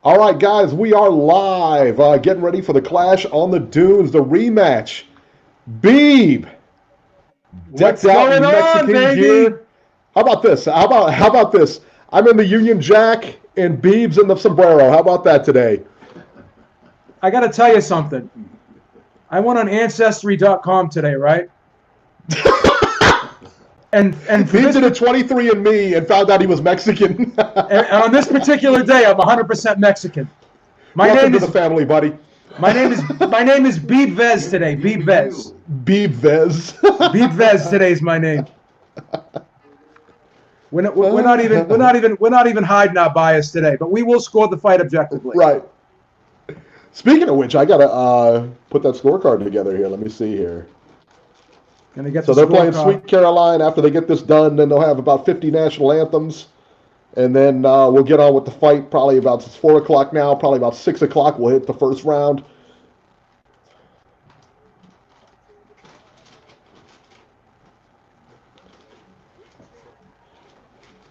All right, guys, we are live. Getting ready for the clash on the dunes, the rematch. Beeb, What's decked out going in on, Mexican baby? gear. How about this? How about this? I'm in the Union Jack and Beeb's in the sombrero. How about that today? I got to tell you something. I went on Ancestry.com today, right? And for Beeb this, did a 23andMe and found out he was Mexican. and on this particular day, I'm 100% Mexican. Welcome to the family, buddy. My name is Beeb Vez today. Beeb Vez. Beeb Vez. Beeb Vez today is my name. We're not even hiding our bias today, but we will score the fight objectively. Right. Speaking of which, I gotta put that scorecard together here. Let me see here. So they're playing Sweet Caroline. After they get this done, then they'll have about 50 national anthems, and then we'll get on with the fight. Probably about it's 4 o'clock now. Probably about 6 o'clock we'll hit the first round.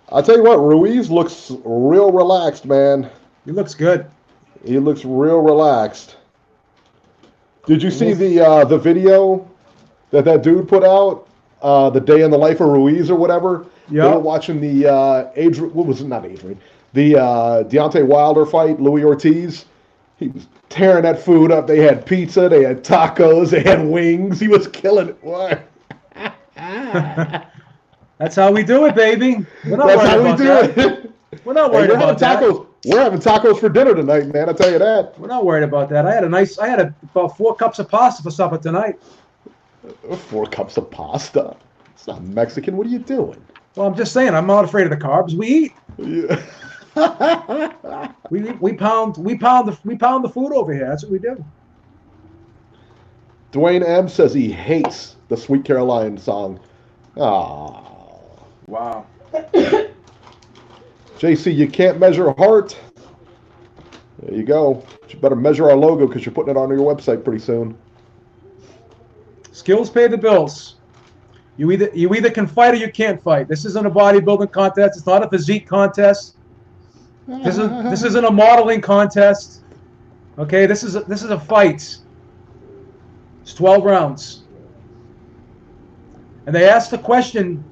I'll tell you what, Ruiz looks real relaxed, man. He looks good. He looks real relaxed. Did you see the video that dude put out? The day in the life of Ruiz or whatever? Yeah. They were watching the Adrian, what was it? Not Adrian. The Deontay Wilder fight, Louis Ortiz. He was tearing that food up. They had pizza, they had tacos, they had wings. He was killing it. What? That's how we do it, baby. We're not That's worried how we about do that. it. We're not worried about that. We're having tacos for dinner tonight, man. I tell you that. We're not worried about that. I had about 4 cups of pasta for supper tonight. 4 cups of pasta. It's not Mexican. What are you doing? Well, I'm just saying, I'm not afraid of the carbs. We eat. Yeah. we pound the food over here. That's what we do. Dwayne M says he hates the Sweet Caroline song. Ah. Wow. JC, you can't measure heart. There you go. You better measure our logo because you're putting it on your website pretty soon. Skills pay the bills. You either can fight or you can't fight. This isn't a bodybuilding contest. It's not a physique contest. This isn't a modeling contest. Okay, this is a fight. It's 12 rounds. And they asked the question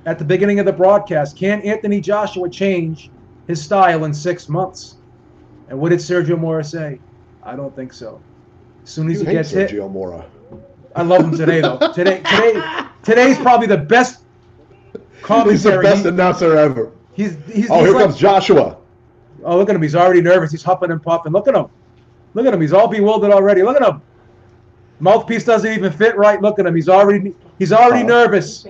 at the beginning of the broadcast, can Anthony Joshua change his style in 6 months? And what did Sergio Mora say? I don't think so. As soon as he gets hit. Sergio Mora. I love him today, though. Today's probably the best commentary. He's the best announcer ever. Here comes Joshua. Oh, look at him. He's already nervous. He's huffing and puffing. Look at him. Look at him. He's all bewildered already. Look at him. Mouthpiece doesn't even fit right. Look at him. He's already nervous.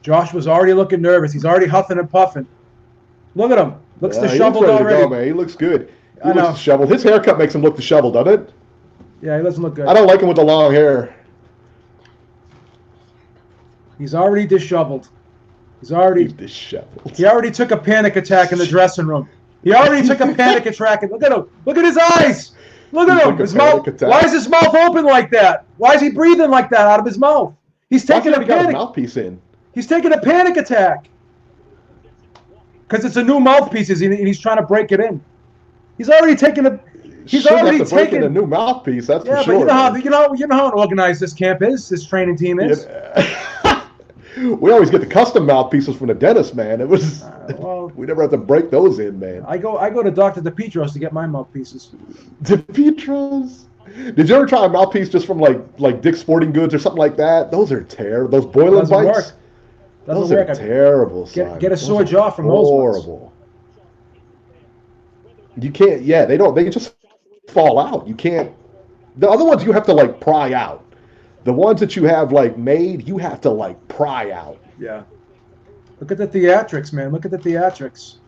Joshua's already looking nervous. He's already huffing and puffing. Look at him. Looks disheveled already. Go, man. He looks good. He I know. looks disheveled. His haircut makes him look disheveled, doesn't it? Yeah, he doesn't look good. I don't like him with the long hair. He's already disheveled. He's disheveled. He already took a panic attack in the dressing room. He already took a panic attack. Look at him. Look at his eyes. Look at him. His mouth. Why is his mouth open like that? Why is he breathing like that out of his mouth? He's taking a panic. Mouthpiece in. He's taking a panic attack. Because it's a new mouthpiece and he's trying to break it in. He's already taken a. He's already taken a new mouthpiece. That's for sure. Yeah, but you know how organized this camp is. This training team is. Yeah. We always get the custom mouthpieces from the dentist, man. It was we never have to break those in, man. I go to Dr. DePietros to get my mouthpieces. DePietros? Did you ever try a mouthpiece just from like Dick's Sporting Goods or something like that? Those are terrible. Those boiling bites. Those are terrible. Get a sore jaw from those ones. Horrible. You can't. Yeah, they don't. They just fall out. You can't. The other ones you have to like pry out. The ones that you have like made, you have to like pry out. Yeah. Look at the theatrics, man. Look at the theatrics.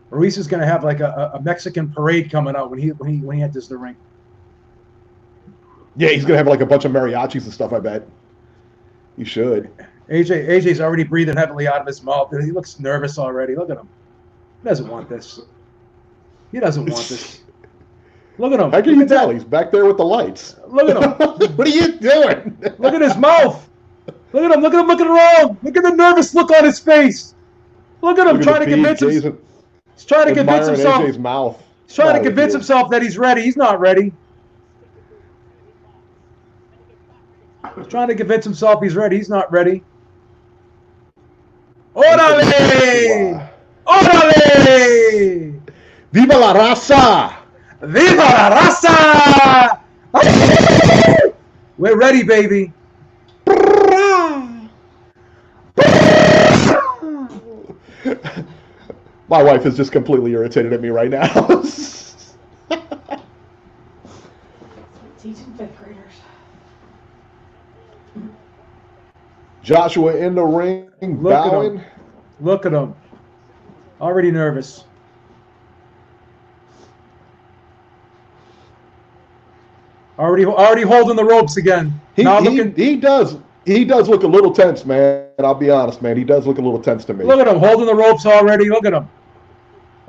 Ruiz is going to have like a Mexican parade coming out when he enters the ring. Yeah, he's going to have like a bunch of mariachis and stuff, I bet. He should. AJ's already breathing heavily out of his mouth. He looks nervous already. Look at him. He doesn't want this. He doesn't want this. Look at him. How can you tell? He's back there with the lights. Look at him. What are you doing? Look at his mouth. Look at him. Look at him looking around. Look at the nervous look on his face. Look at him trying to convince himself. He's trying to convince himself. AJ's mouth. He's trying to convince himself that he's ready. He's not ready. He's trying to convince himself he's ready. He's not ready. Órale! Órale! Viva la raza! Viva la raza! We're ready, baby. My wife is just completely irritated at me right now. Teaching fifth graders. Joshua in the ring, bowing. Look at him. Already nervous. Already holding the ropes again. He does look a little tense, man. I'll be honest, man. He does look a little tense to me. Look at him holding the ropes already. Look at him.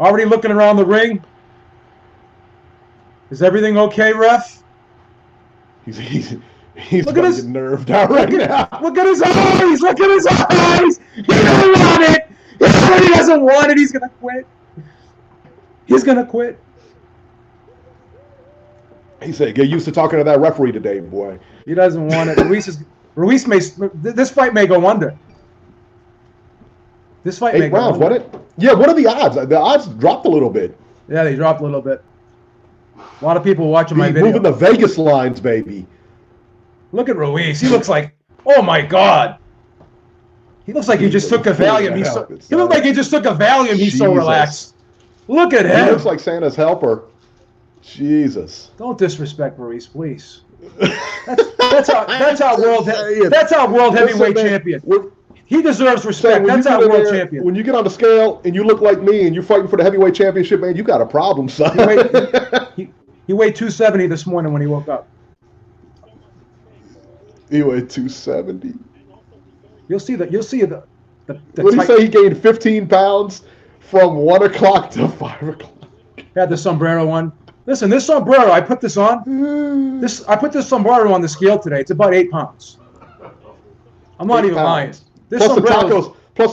Already looking around the ring. Is everything okay, ref? He's getting nerved out right now. Look at his eyes. Look at his eyes. He doesn't want it. He doesn't want it. He's going to quit. He's going to quit. He said, get used to talking to that referee today, boy. He doesn't want it. Ruiz may, this fight may go under. This fight may go under. 8 rounds, wasn't it? Yeah, what are the odds? The odds dropped a little bit. Yeah, they dropped a little bit. A lot of people watching my video. Moving the Vegas lines, baby. Look at Ruiz. He looks like, oh my God. He looks like he just took a Valium. He looked like he just took a Valium. He's so relaxed. Look at him. He looks like Santa's helper. Jesus. Don't disrespect Ruiz, please. That's our world heavyweight champion. He deserves respect. That's our world champion. When you get on the scale and you look like me and you're fighting for the heavyweight championship, man, you got a problem, son. He weighed 270 this morning when he woke up. He weighed 270. You'll see the what did he say? He gained 15 pounds from 1 o'clock to 5 o'clock. Had the sombrero on. Listen, this sombrero, I put this on. I put this sombrero on the scale today. It's about 8 pounds. I'm not even lying. Plus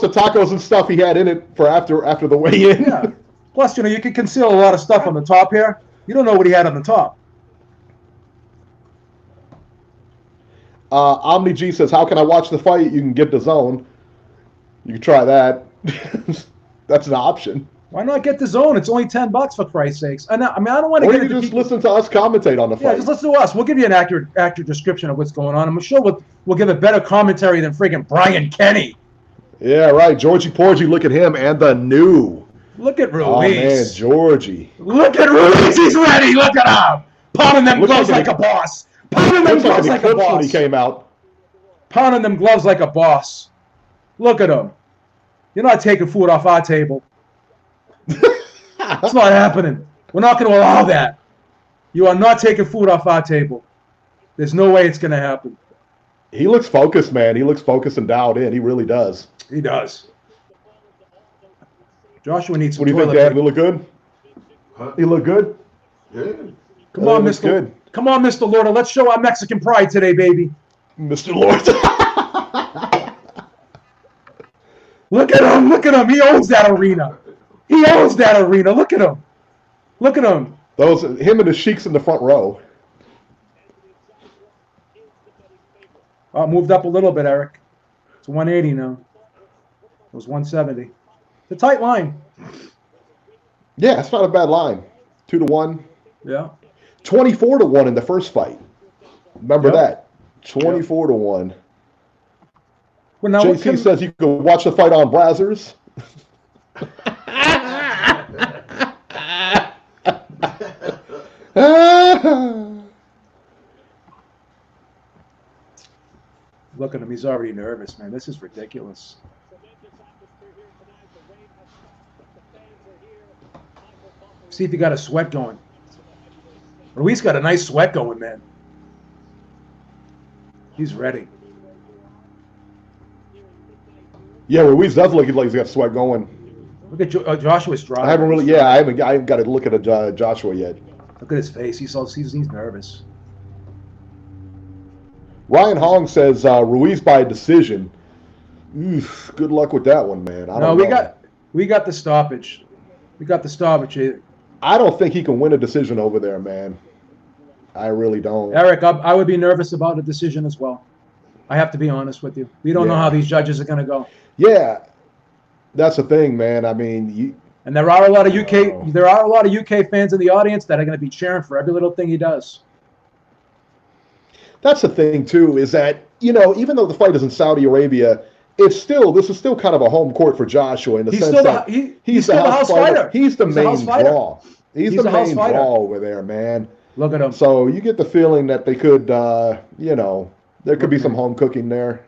the tacos and stuff he had in it for after the weigh-in. Yeah. Plus, you can conceal a lot of stuff on the top here. You don't know what he had on the top. Omni G says, how can I watch the fight? You can get DAZN. You can try that. That's an option. Why not get DAZN? It's only $10 for Christ's sakes. I don't want to get into just listen to us commentate on the fight. Yeah, just listen to us. We'll give you an accurate description of what's going on. I'm sure we'll give a better commentary than freaking Brian Kenny. Yeah, right. Georgie Porgy, look at him and the new. Look at Ruiz. Oh man, Georgie. Look at Ruiz. He's ready. Look at him. Pounding them gloves like a boss. Pounding them gloves like a boss. When he came out. Pounding them gloves like a boss. Look at him. You're not taking food off our table. It's not happening. We're not going to allow that. You are not taking food off our table. There's no way it's going to happen. He looks focused, man. He looks focused and dialed in. He really does. He does. Joshua needs some toilet. What do you think, Dad? He look good? Huh? He look good? Yeah. Come on, Mr. Good. Come on, Mr. Lorda. Let's show our Mexican pride today, baby. Mr. Lorda. Look at him. Look at him. He owns that arena. He owns that arena. Look at him. Look at him. Him and the Sheiks in the front row. Oh, moved up a little bit, Eric. It's 180 now. It was 170. It's a tight line. Yeah, it's not a bad line. 2-1. Yeah. 24-1 in the first fight. Remember that. 24-1. Well, now JC says you can watch the fight on Brazzers. Look at him. He's already nervous, man. This is ridiculous. See if he got a sweat going. Ruiz got a nice sweat going, man. He's ready. Yeah, Ruiz does look like he's got sweat going. Look at Joshua's dry. I haven't got to look at Joshua yet. Look at his face. He's nervous. Ryan Hong says Ruiz by decision. Oof, good luck with that one, man. I don't know. We got the stoppage. We got the stoppage. I don't think he can win a decision over there, man. I really don't. Eric, I would be nervous about a decision as well. I have to be honest with you. We don't know how these judges are going to go. Yeah, that's the thing, man. I mean, and there are a lot of UK fans in the audience that are going to be cheering for every little thing he does. That's the thing too, is that, you know, even though the fight is in Saudi Arabia, this is still kind of a home court for Joshua in the sense that he's the house fighter. He's the main draw. He's the main draw over there, man. Look at him. So you get the feeling that they could, you know, there could be some home cooking there.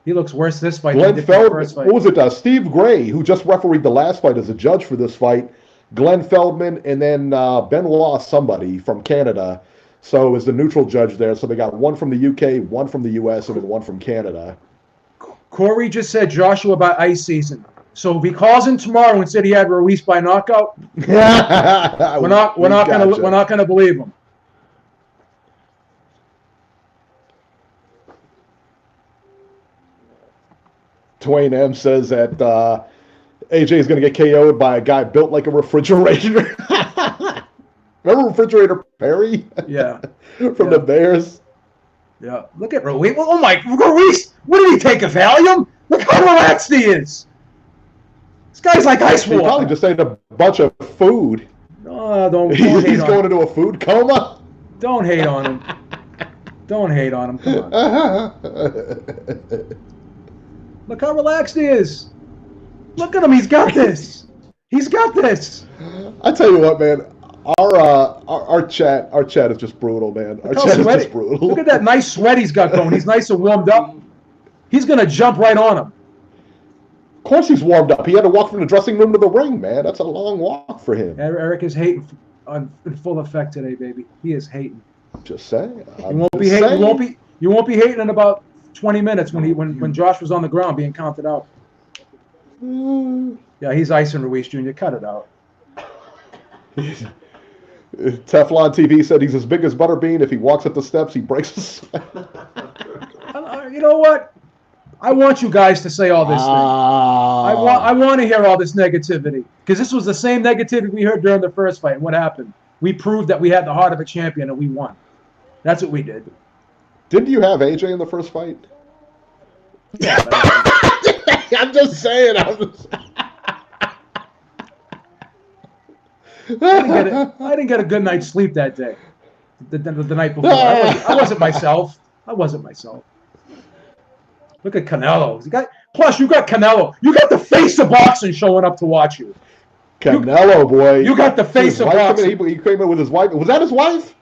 He looks worse this fight than the first fight. What was it? Steve Gray, who just refereed the last fight as a judge for this fight. Glenn Feldman, and then Benoit somebody from Canada. So is the neutral judge there. So they got one from the UK, one from the US, and then one from Canada. Corey just said Joshua by ice season. So if he calls in tomorrow and said he had Ruiz by knockout, we're not gonna believe him. Dwayne M says that AJ is going to get KO'd by a guy built like a refrigerator. Remember Refrigerator Perry? Yeah. From the Bears? Yeah. Look at Ruiz. Oh, my. Ruiz. What did he take, a Valium? Look how relaxed he is. This guy's like ice water. He probably just ate a bunch of food. Oh, don't hate on him. He's going into a food coma? Don't hate on him. Don't hate on him. Come on. Look how relaxed he is. Look at him. He's got this. He's got this. I tell you what, man. Our chat is just brutal, man. Our chat is just brutal. Look at that nice sweat he's got going. He's nice and warmed up. He's gonna jump right on him. Of course he's warmed up. He had to walk from the dressing room to the ring, man. That's a long walk for him. Eric is hating in full effect today, baby. He is hating. Just saying. You won't be hating. You won't be hating in about 20 minutes when Josh was on the ground being counted out. Yeah, he's icing Ruiz Jr. Cut it out. Teflon TV said he's as big as Butterbean. If he walks up the steps, he breaks the sweat. You know what? I want you guys to say all this thing. I want to hear all this negativity, because this was the same negativity we heard during the first fight. And what happened? We proved that we had the heart of a champion, and we won. That's what we did. Didn't you have AJ in the first fight? Yeah. I'm just saying. I didn't get a good night's sleep that day. The night before. I wasn't myself. Look at Canelo. Plus, you got Canelo. You got the face of boxing showing up to watch you. Canelo, boy. You got the face of boxing. He came in with his wife. Was that his wife?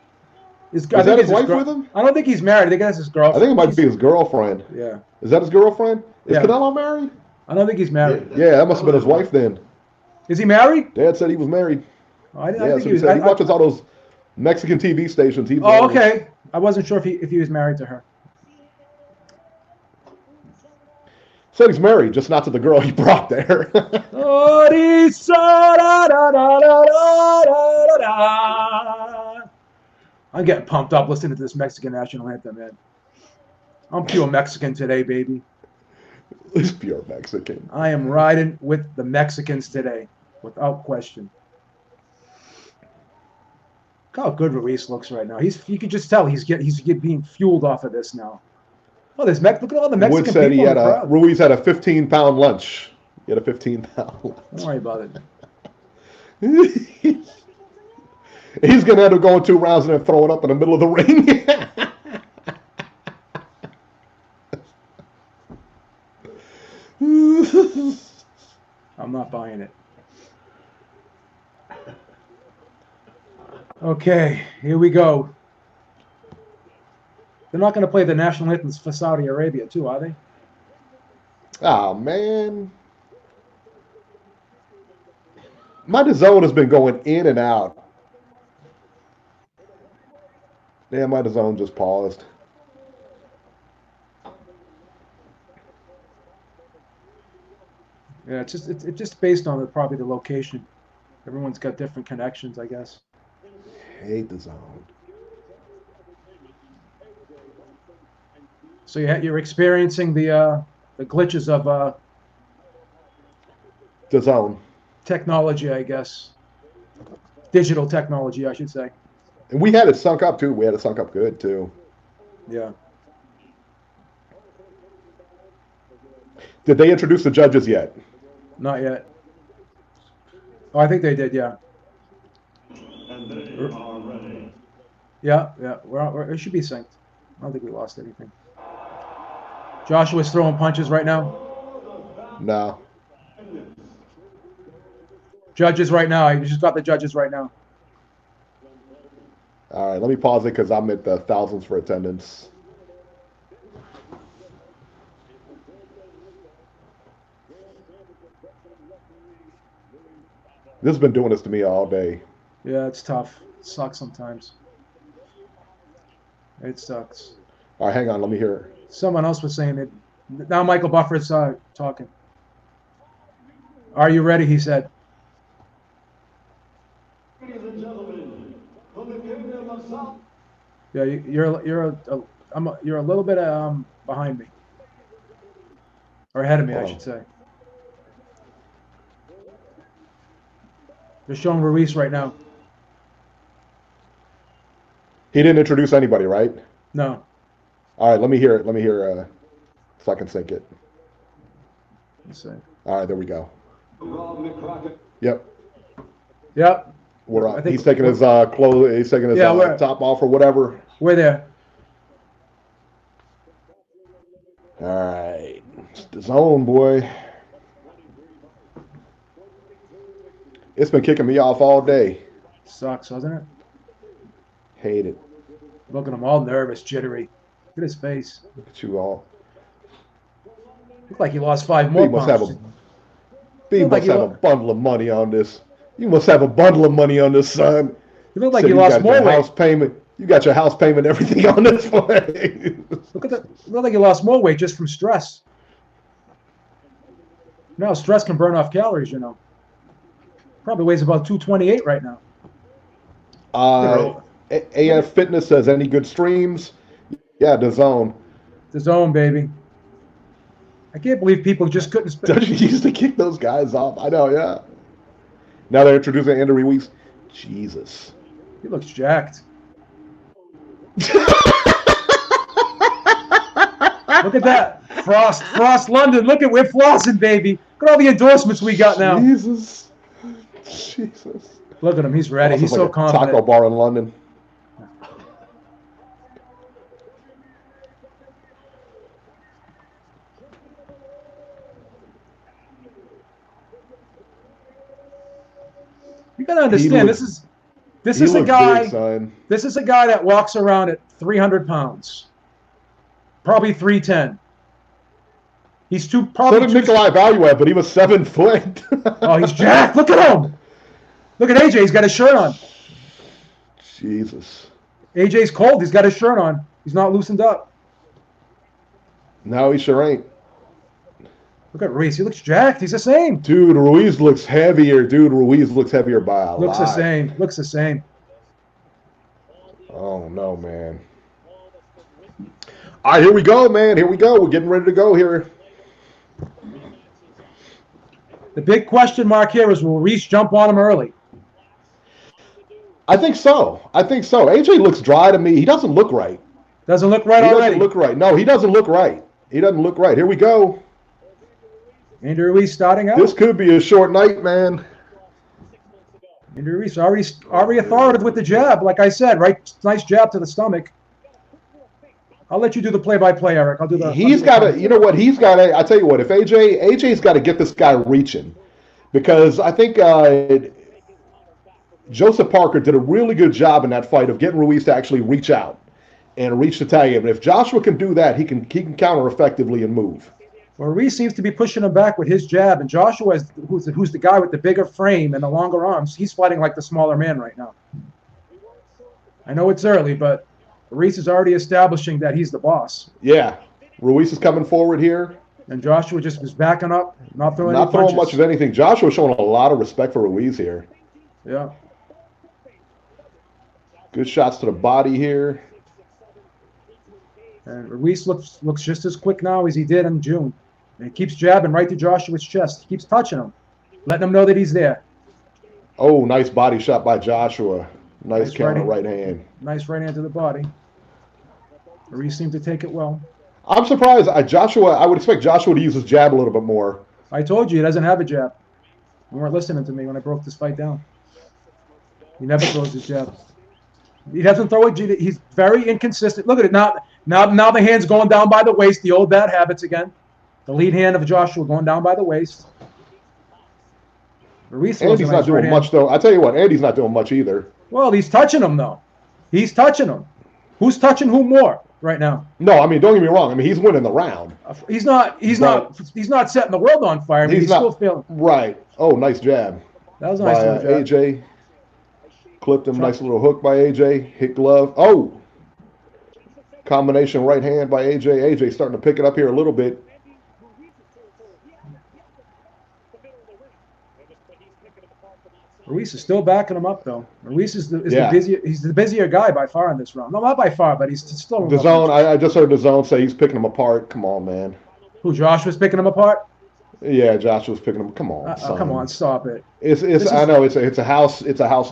Is that his wife with him? I don't think he's married. I think that's his girlfriend. I think it might be his girlfriend. Yeah. Is that his girlfriend? Is Canelo married? I don't think he's married. Yeah, that must have been his wife then. Is he married? Dad said he was married. I think he was. He watches all those Mexican TV stations. Okay. I wasn't sure if he was married to her. Said he's married, just not to the girl he brought there. I'm getting pumped up listening to this Mexican national anthem, man. I'm pure Mexican today, baby. He's pure Mexican. I am riding with the Mexicans today, without question. Look how good Ruiz looks right now. You can just tell he's being fueled off of this now. Oh, look at all the Mexican Wood said people. Ruiz had a 15-pound lunch. He had a 15-pound lunch. Don't worry about it. He's going to end up going 2 rounds and then throw it up in the middle of the ring. I'm not buying it. Okay, here we go. They're not going to play the national anthems for Saudi Arabia, too, are they? Oh, man. My DAZN has been going in and out. Yeah, my DAZN just paused. Yeah, it's just based on probably the location. Everyone's got different connections, I guess. I hate DAZN. So you're experiencing the glitches of DAZN. Technology, I guess. Digital technology, I should say. And we had it sunk up too. We had it sunk up good too. Yeah. Did they introduce the judges yet? Not yet. Oh, I think they did. Yeah. And they are ready. Yeah. It should be synced. I don't think we lost anything. Joshua's throwing punches right now. No. Judges right now. You just got the judges right now. All right, let me pause it because I'm at the thousands for attendance. This has been doing this to me all day. Yeah, it's tough. It sucks sometimes. It sucks. All right, hang on. Let me hear. Someone else was saying it. Now Michael Buffer's talking. Are you ready? He said. Ladies and gentlemen, from the kingdom of South. Yeah, you're a little bit behind me, or ahead of me, I should say. They're showing Ruiz right now. He didn't introduce anybody, right? No. All right, let me hear it. Let me hear so I can sync it. Let's see. All right, there we go. Yep. Yep. He's taking his clothes. He's taking his top off or whatever. We're there. All right, it's the zone, boy. It's been kicking me off all day. Sucks, doesn't it? Hate it. Look at him, all nervous, jittery. Look at his face. Look at you all. Look like he lost 5 more pounds. B must have a bundle of money on this. You must have a bundle of money on this, son. You look like you lost more weight. House payment. You got your house payment, everything on this place. Look at that. You look like you lost more weight just from stress. No, stress can burn off calories, you know. Probably weighs about 228 right now. AF Fitness says, any good streams? Yeah, DAZN. DAZN, baby. I can't believe people just couldn't. He used to kick those guys off. I know, yeah. Now they're introducing Andrew Ruiz. Jesus. He looks jacked. Look at that. Frost London. Look at we're flossing, baby. Look at all the endorsements we got now. Jesus. Look at him. He's ready. He's so confident. Taco bar in London. You gotta understand, this is a guy. This is a guy that walks around at 300 pounds, probably 310. He's probably. So did Nikolai Valuev, but he was 7 foot. Oh, he's jacked. Look at him. Look at AJ. He's got his shirt on. Jesus. AJ's cold. He's got his shirt on. He's not loosened up. No, he sure ain't. Look at Ruiz. He looks jacked. He's the same. Dude, Ruiz looks heavier. Ruiz looks heavier by a lot. Looks the same. Looks the same. Oh, no, man. All right, here we go, man. Here we go. We're getting ready to go here. The big question mark here is, will Ruiz jump on him early? I think so. AJ looks dry to me. He doesn't look right. Doesn't look right already. He doesn't look right. No, he doesn't look right. Here we go. Andrew Ruiz starting out. This could be a short night, man. Andrew Ruiz already authoritative with the jab. Like I said, right? Nice jab to the stomach. I'll let you do the play-by-play, Eric. I'll do the. He's got to. You know what? He's got to. I tell you what. If AJ's got to get this guy reaching, because I think Joseph Parker did a really good job in that fight of getting Ruiz to actually reach out and reach the tag. And if Joshua can do that, he can counter effectively and move. Well, Ruiz seems to be pushing him back with his jab, and Joshua, who's the guy with the bigger frame and the longer arms, he's fighting like the smaller man right now. I know it's early, but Ruiz is already establishing that he's the boss. Yeah. Ruiz is coming forward here. And Joshua just was backing up, not throwing much of anything. Joshua's showing a lot of respect for Ruiz here. Yeah. Good shots to the body here. And Ruiz looks just as quick now as he did in June. And he keeps jabbing right to Joshua's chest. He keeps touching him, letting him know that he's there. Oh, nice body shot by Joshua. Nice counter right hand. Nice right hand to the body. Ruiz seemed to take it well. I'm surprised. I would expect Joshua to use his jab a little bit more. I told you he doesn't have a jab. You weren't listening to me when I broke this fight down. He never throws his jab. He doesn't throw it. He's very inconsistent. Look at it now. Now the hand's going down by the waist. The old bad habits again. The lead hand of Joshua going down by the waist. Ruiz Andy's not doing much, though. I tell you what, Andy's not doing much either. Well, he's touching him, though. He's touching him. Who's touching who more right now? No, I mean, don't get me wrong. I mean, he's winning the round. He's not setting the world on fire. I mean, he's still feeling. Right. Oh, nice jab. That was a nice jab. AJ. Clipped him. Nice little hook by AJ. Hit glove. Oh. Combination right hand by AJ. AJ starting to pick it up here a little bit. Ruiz is still backing him up, though. Ruiz is the busier guy by far in this round. No, not by far, but he's still. DAZN. I just heard DAZN say he's picking him apart. Come on, man. Who? Joshua's picking him apart? Yeah, Joshua's picking him. Come on, son. Come on, stop it. I know it's a house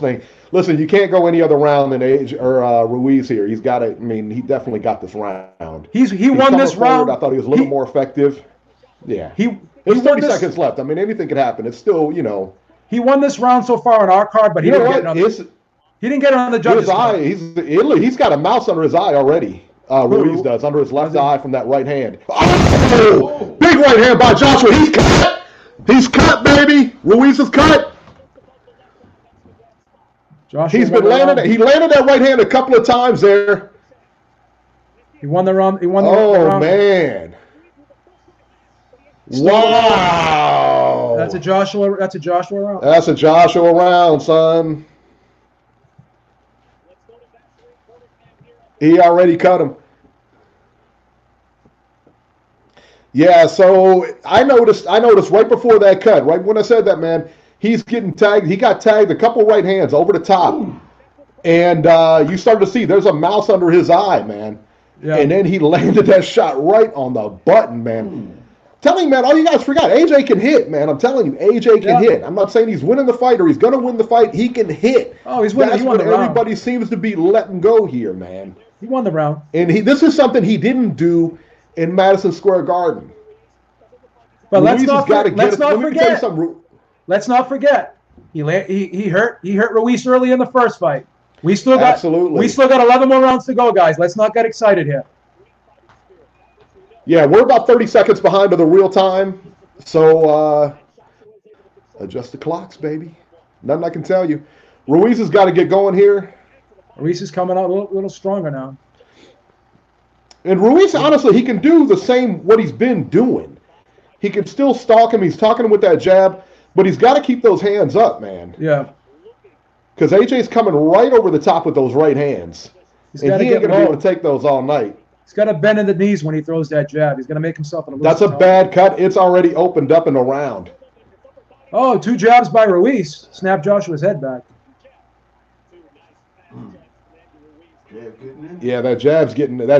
thing. Listen, you can't go any other round than Ruiz here. He's got it. I mean, he definitely got this round. He won this round. I thought he was a little more effective. Yeah. There's 30 seconds left. I mean, anything could happen. It's still, He won this round so far on our card, but he didn't get it on the judges' card. He's got a mouse under his eye already. Ruiz does, under his left eye from that right hand. Oh! Big right hand by Joshua. He's cut. He's cut, baby. Ruiz is cut. He landed that right hand a couple of times there. He won the round. Oh, man. Wow. That's a Joshua round. That's a Joshua round, son. He already cut him. Yeah, so I noticed right before that cut, right when I said that, man, he's getting tagged. He got tagged a couple right hands over the top. And you started to see there's a mouse under his eye, man. Yeah. And then he landed that shot right on the button, man. Telling you, man, all you guys forgot, AJ can hit, man. I'm telling you, AJ can hit. I'm not saying he's winning the fight or he's going to win the fight. He can hit. Oh, he's winning. That's what everybody seems to be letting go here, man. He won the round. And this is something he didn't do in Madison Square Garden. But let's not forget. He hurt Ruiz early in the first fight. We still got 11 more rounds to go, guys. Let's not get excited here. Yeah, we're about 30 seconds behind of the real time. So adjust the clocks, baby. Nothing I can tell you. Ruiz has got to get going here. Ruiz is coming out a little stronger now. And Ruiz, honestly, he can do the same what he's been doing. He can still stalk him. He's talking with that jab, but he's got to keep those hands up, man. Yeah. Because AJ's coming right over the top with those right hands. And he ain't going to be able to take those all night. He's got to bend in the knees when he throws that jab. He's going to make himself in a That's a bad cut. It's already opened up in the round. Oh, 2 jabs by Ruiz. Snap Joshua's head back. Yeah, that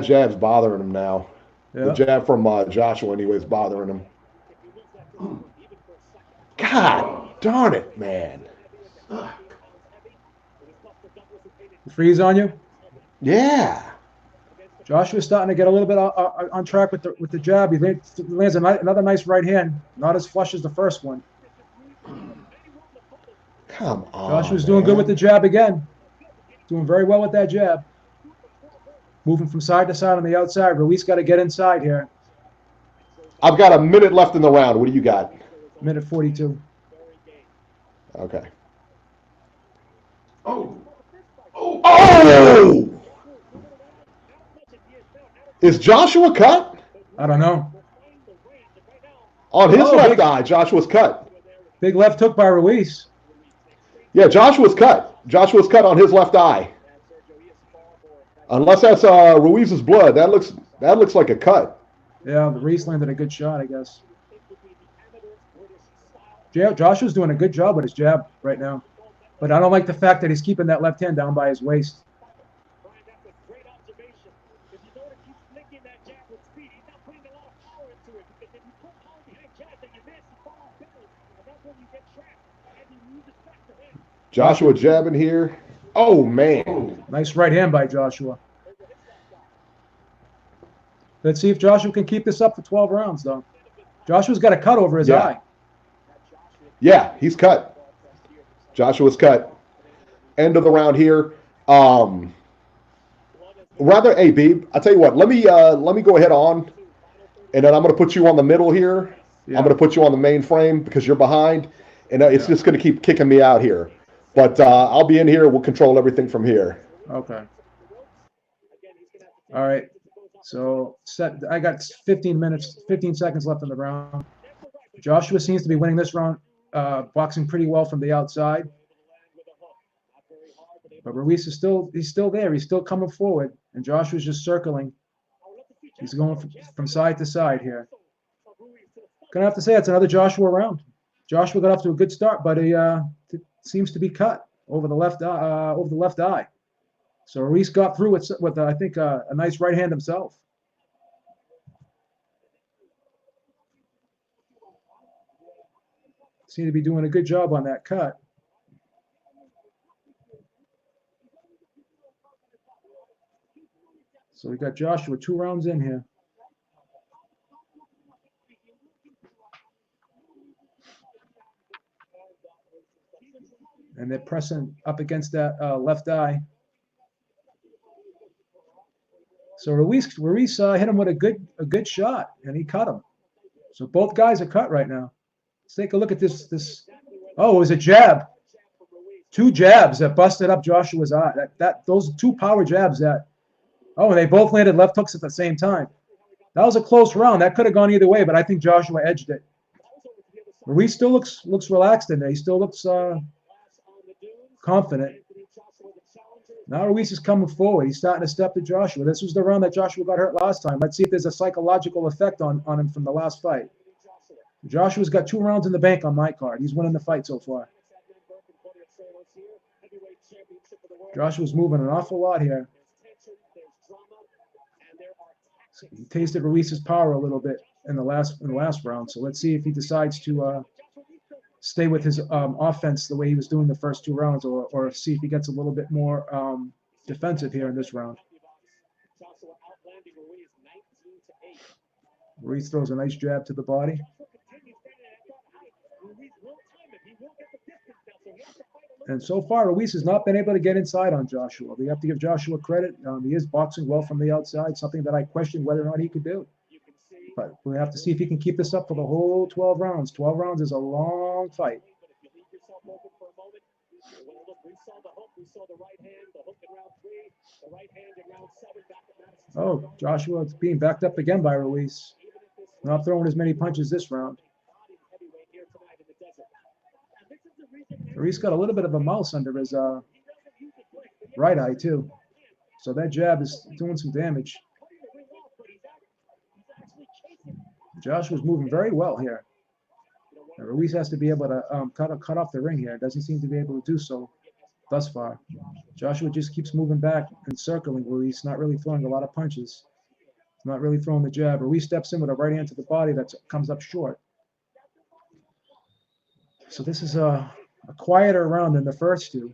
jab's bothering him now. Yeah. The jab from Joshua, anyways, bothering him. God darn it, man. Freeze on you? Yeah. Joshua's starting to get a little bit on track with the jab. He lands another nice right hand. Not as flush as the first one. Come on. Joshua's doing good with the jab again. Doing very well with that jab. Moving from side to side on the outside. Ruiz got to get inside here. I've got a minute left in the round. What do you got? Minute 42. Okay. Oh! Is Joshua cut? I don't know. On his left eye, Joshua's cut. Big left hook by Ruiz. Yeah, Joshua's cut. Joshua's cut on his left eye. Unless that's Ruiz's blood. That looks like a cut. Yeah, Ruiz landed a good shot, I guess. Joshua's doing a good job with his jab right now. But I don't like the fact that he's keeping that left hand down by his waist. Joshua jabbing here. Oh, man. Nice right hand by Joshua. Let's see if Joshua can keep this up for 12 rounds, though. Joshua's got a cut over his eye. Yeah, he's cut. Joshua's cut. End of the round here. Rather, hey, Beeb, I'll tell you what. Let me go ahead on, and then I'm going to put you on the middle here. Yeah. I'm going to put you on the main frame because you're behind, and it's just going to keep kicking me out here. But I'll be in here. We'll control everything from here. Okay. All right. So I got 15 seconds left in the round. Joshua seems to be winning this round, boxing pretty well from the outside. But Ruiz is still there. He's still coming forward, and Joshua's just circling. He's going from side to side here. Gonna have to say it's another Joshua round. Joshua got off to a good start, but he seems to be cut over the left eye. So Ruiz got through with I think a nice right hand himself. Seemed to be doing a good job on that cut. So we got Joshua 2 rounds in here. And they're pressing up against that left eye. So Ruiz hit him with a good shot, and he cut him. So both guys are cut right now. Let's take a look at this. Oh, it was a jab. 2 jabs that busted up Joshua's eye. Those 2 power jabs that. Oh, and they both landed left hooks at the same time. That was a close round. That could have gone either way, but I think Joshua edged it. Ruiz still looks relaxed in there. He still looks confident. Now Ruiz is coming forward. He's starting to step to Joshua. This was the round that Joshua got hurt last time. Let's see if there's a psychological effect on him from the last fight. Joshua's got 2 rounds in the bank on my card. He's winning the fight so far. Joshua's moving an awful lot here. He tasted Ruiz's power a little bit in the last round. So let's see if he decides to stay with his offense the way he was doing the first 2 rounds, or see if he gets a little bit more defensive here in this round. Ruiz throws a nice jab to the body. And so far, Ruiz has not been able to get inside on Joshua. We have to give Joshua credit. He is boxing well from the outside, something that I questioned whether or not he could do. But we have to see if he can keep this up for the whole 12 rounds. 12 rounds is a long fight. Oh, Joshua is being backed up again by Ruiz. Not throwing as many punches this round. Ruiz got a little bit of a mouse under his right eye, too. So that jab is doing some damage. Joshua's moving very well here. Ruiz has to be able to cut off the ring here. Doesn't seem to be able to do so thus far. Joshua just keeps moving back and circling Ruiz, not really throwing a lot of punches. Not really throwing the jab. Ruiz steps in with a right hand to the body that comes up short. So this is a quieter round than the first 2.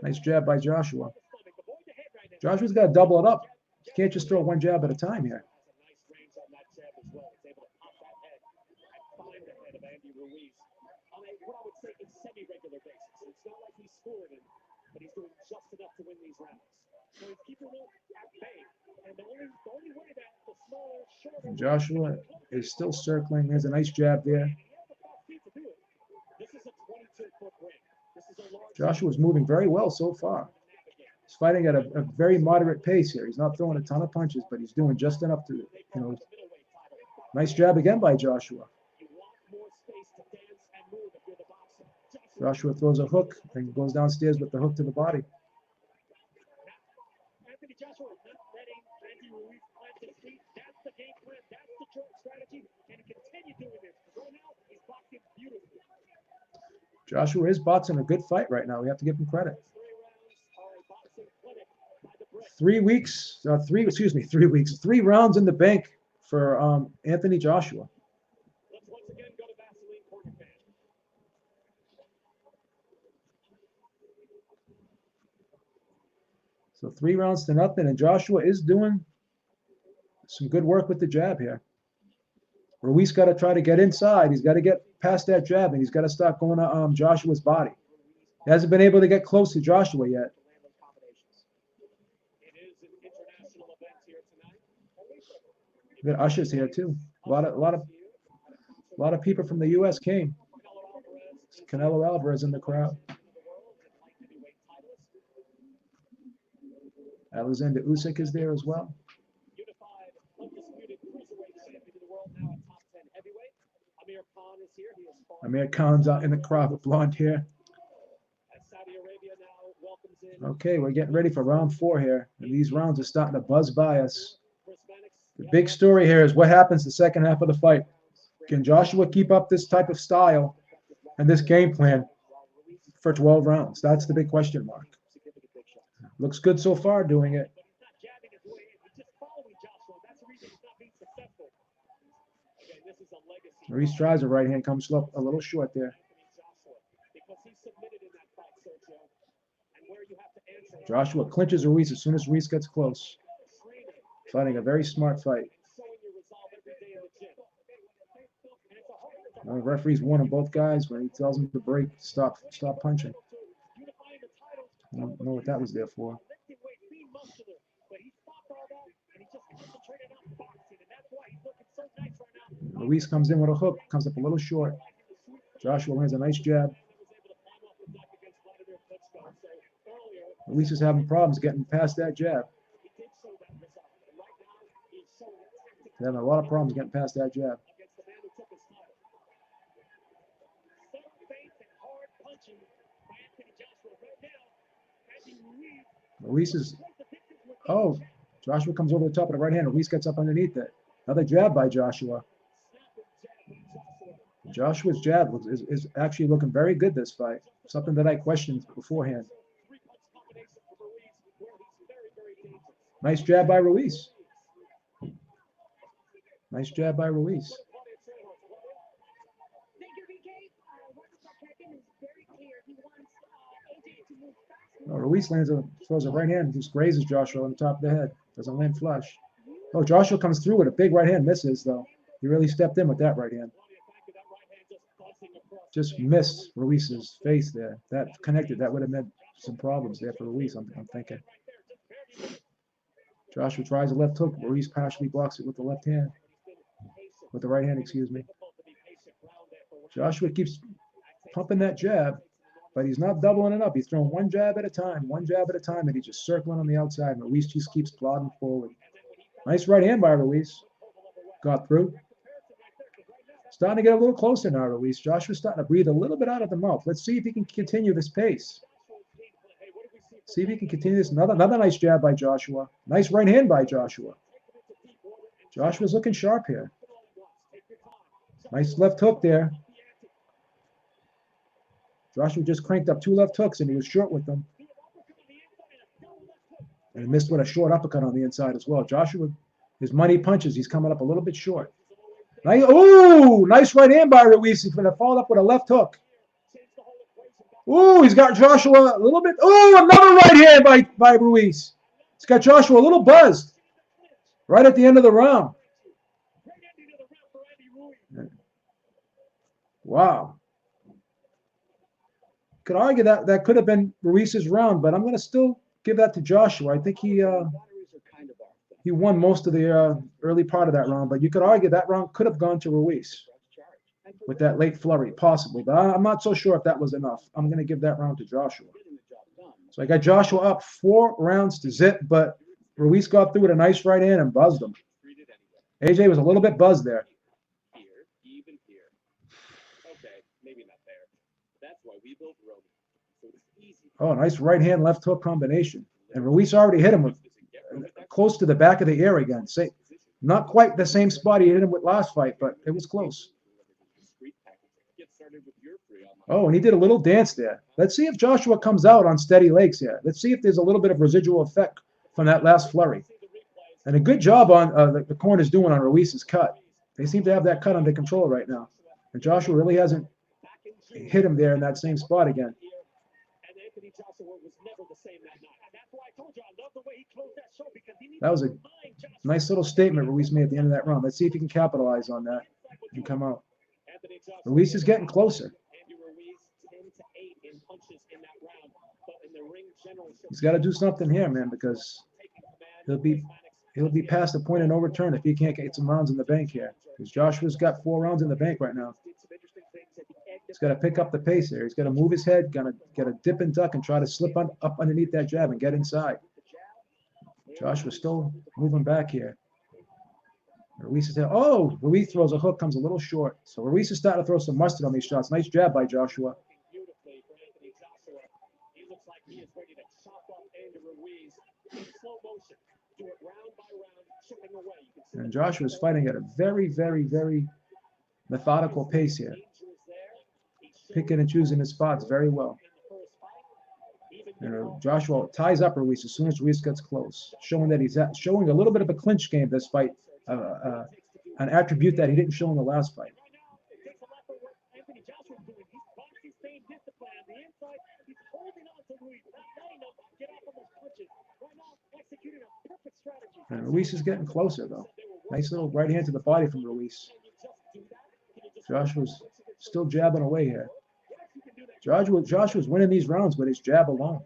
Nice jab by Joshua. Joshua's got to double it up. You can't just throw 1 jab at a time here. Joshua is still circling. There's a nice jab there. Joshua's moving very well so far. He's fighting at a very moderate pace here. He's not throwing a ton of punches, but he's doing just enough to, Nice jab again by Joshua. Joshua throws a hook and goes downstairs with the hook to the body. Joshua is boxing a good fight right now. We have to give him credit. 3 rounds in the bank for Anthony Joshua. Let's once again go to Vaseline corner fan. So 3 rounds to nothing, and Joshua is doing some good work with the jab here. Ruiz got to try to get inside. He's got to get past that jab, and he's got to start going to Joshua's body. He hasn't been able to get close to Joshua yet. It is an international event here tonight. We got ushers here too. A lot of people from the U.S. came. Canelo Alvarez in the crowd. Alexander Usyk is there as well. Unified, undisputed cruiserweight champion of the world, now at top 10 heavyweight. Amir Khan is here. He is Amir Khan's out in the crowd with blonde hair. as Saudi Arabia now welcomes in Okay, we're getting ready for round 4 here. And these rounds are starting to buzz by us. Chris Mannix. The big story here is what happens the second half of the fight. Can Joshua keep up this type of style and this game plan for 12 rounds? That's the big question mark. Looks good so far doing it. But he's not jabbing his way in. He's just following Joshua. That's the reason he's not being successful. Again, this is a legacy. Ruiz tries a right hand, comes up a little short there. Joshua, because he submitted in that fight, Sergio. And where you have to answer Joshua clinches Ruiz as soon as Ruiz gets close. training, Fighting a very smart fight. showing your resolve every day in the gym. And it's a hard The referee's warning both guys when he tells them to break, stop punching. unifying the titles. I don't know what that was there for. Lifting weight, being muscular, but he stopped all that and he just concentrated on boxing, and that's why he's looking so nice right now. Ruiz comes in with a hook, comes up a little short. Joshua lands a nice jab. Ruiz is having problems getting past that jab. He's having a lot of problems getting past that jab. Ruiz is, oh, Joshua comes over the top of the right hand. Ruiz gets up underneath it. Another jab by Joshua. Joshua's jab is actually looking very good this fight. Something that I questioned beforehand. Nice jab by Ruiz. Nice jab by Ruiz. Oh, Ruiz throws a right hand, just grazes Joshua on the top of the head. Doesn't land flush. Oh, Joshua comes through with a big right hand, misses though. He really stepped in with that right hand. Just missed Ruiz's face there. That connected. That would have meant some problems there for Ruiz, I'm thinking. Joshua tries a left hook. Ruiz partially blocks it with the left hand. With the right hand, excuse me. Joshua keeps pumping that jab, but he's not doubling it up. He's throwing one jab at a time, and he's just circling on the outside. And Ruiz just keeps plodding forward. Nice right hand by Ruiz. Got through. Starting to get a little closer now, Ruiz. Joshua's starting to breathe a little bit out of the mouth. Let's see if he can continue this pace. See if he can continue this. Another nice jab by Joshua. Nice right hand by Joshua. Joshua's looking sharp here. Nice left hook there. Joshua just cranked up 2 left hooks, and he was short with them. And he missed with a short uppercut on the inside as well. Joshua, his money punches. He's coming up a little bit short. Nice, ooh, nice right hand by Ruiz. He's going to follow up with a left hook. Ooh, he's got Joshua a little bit. Ooh, another right hand by Ruiz. He's got Joshua a little buzzed right at the end of the round. Wow. Could argue that could have been Ruiz's round, but I'm going to still give that to Joshua. I think he won most of the early part of that round, but you could argue that round could have gone to Ruiz with that late flurry, possibly. But I'm not so sure if that was enough. I'm going to give that round to Joshua. So I got Joshua up 4 rounds to zip, but Ruiz got through with a nice right hand and buzzed him. AJ was a little bit buzzed there. Oh, nice right hand, left hook combination. And Ruiz already hit him with close to the back of the ear again. Not quite the same spot he hit him with last fight, but it was close. Oh, and he did a little dance there. Let's see if Joshua comes out on steady legs here. Let's see if there's a little bit of residual effect from that last flurry. And a good job on the corners doing on Ruiz's cut. They seem to have that cut under control right now. And Joshua really hasn't hit him there in that same spot again. That was a nice little statement Ruiz made at the end of that round. Let's see if he can capitalize on that and come out. Ruiz is getting closer. He's got to do something here, man, because he'll be past the point of no return if he can't get some rounds in the bank here. Because Joshua's got 4 rounds in the bank right now. He's got to pick up the pace here. He's got to move his head, got to dip and duck and try to slip up underneath that jab and get inside. Joshua's still moving back here. Ruiz is there. Oh, Ruiz throws a hook, comes a little short. So Ruiz is starting to throw some mustard on these shots. Nice jab by Joshua. And Joshua's fighting at a very, very, very methodical pace here. Picking and choosing his spots very well. Joshua ties up Ruiz as soon as Ruiz gets close, showing that he's showing a little bit of a clinch game this fight, an attribute that he didn't show in the last fight. And Ruiz is getting closer, though. Nice little right hand to the body from Ruiz. Joshua's still jabbing away here. Joshua's winning these rounds with his jab alone,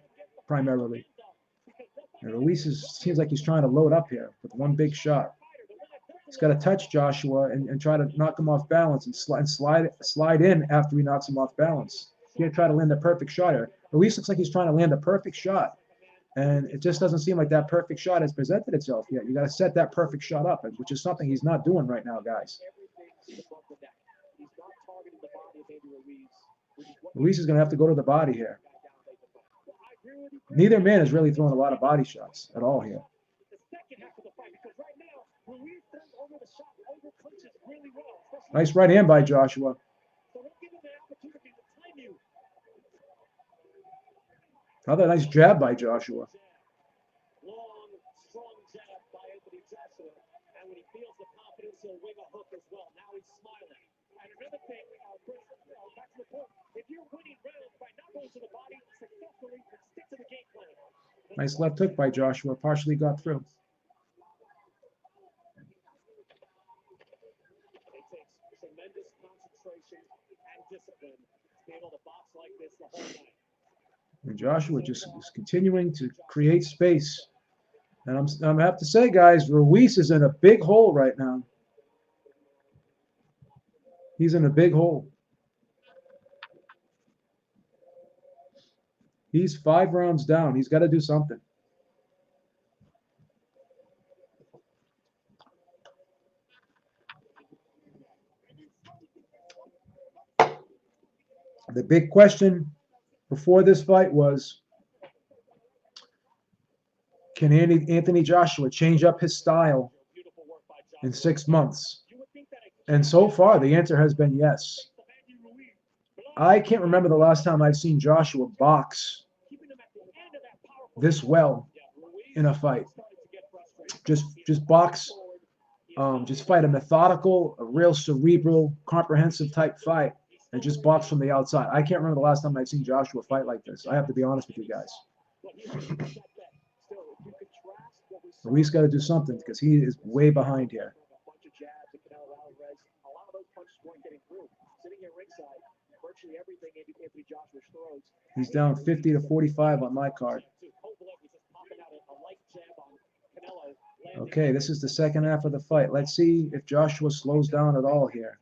primarily. And Ruiz seems like he's trying to load up here with one big shot. He's got to touch Joshua and try to knock him off balance and slide in after he knocks him off balance. He's going to try to land a perfect shot here. Ruiz looks like he's trying to land a perfect shot. And it just doesn't seem like that perfect shot has presented itself yet. You got to set that perfect shot up, which is something he's not doing right now, guys. Ruiz is going to have to go to the body here. Neither man is really throwing a lot of body shots at all here. Nice right hand by Joshua. Another nice jab by Joshua. Long, strong jab by Anthony Joshua. And when he feels the confidence, he'll wing a hook as well. Now he's smiling. And another thing, back to the point, if you're winning rounds by not going to the body successfully, stick to the game plan. Nice left hook by Joshua, partially got through. It takes tremendous concentration and discipline to be able to box like this the whole night. And Joshua just is continuing to create space. And I'm have to say, guys, Ruiz is in a big hole right now. He's in a big hole. He's 5 rounds down. He's got to do something. The big question before this fight was, can Anthony Joshua change up his style in 6 months? And so far, the answer has been yes. I can't remember the last time I've seen Joshua box this well in a fight. Just box, just fight a methodical, a real cerebral, comprehensive type fight, and just box from the outside. I can't remember the last time I've seen Joshua fight like this. I have to be honest with you guys. Ruiz got to do something because he is way behind here. He's down 50 to 45 on my card. Okay, this is the second half of the fight. Let's see if Joshua slows down at all here.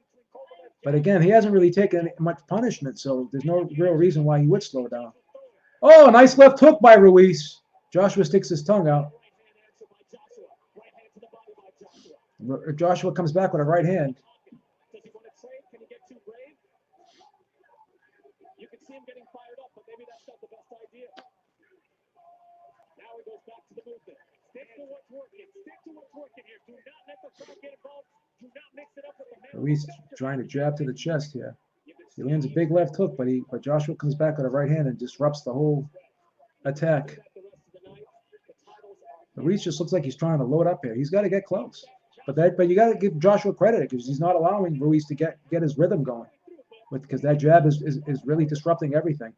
But again, he hasn't really taken much punishment, so there's no real reason why he would slow down. Oh, nice left hook by Ruiz. Joshua sticks his tongue out. Joshua comes back with a right hand. You can see him getting fired up, but maybe that's not the best idea. Now he goes back to the movement. Stick to what's working. Stick to what's working here. Do not let the crowd get involved. Do not mix it up with the man. Ruiz trying to jab to the chest here. He lands a big left hook, but Joshua comes back with a right hand and disrupts the whole attack. Ruiz just looks like he's trying to load up here. He's got to get close. But you got to give Joshua credit because he's not allowing Ruiz to get his rhythm going. Because that jab is really disrupting everything.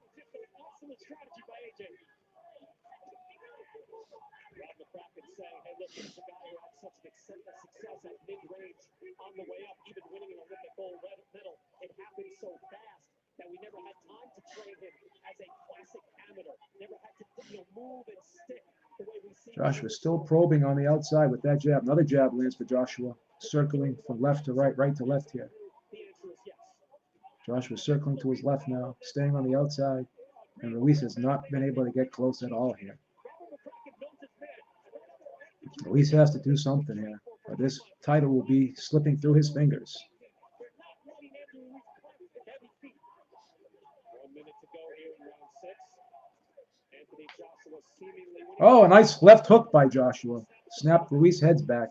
That we never had time to train him as a classic amateur. Never had to move and stick the way we see. Joshua still probing on the outside with that jab. Another jab lands for Joshua, circling from left to right, right to left here. Joshua circling to his left now, staying on the outside, and Ruiz has not been able to get close at all here. Ruiz has to do something here, or this title will be slipping through his fingers. Oh, a nice left hook by Joshua. Snapped Ruiz's heads back.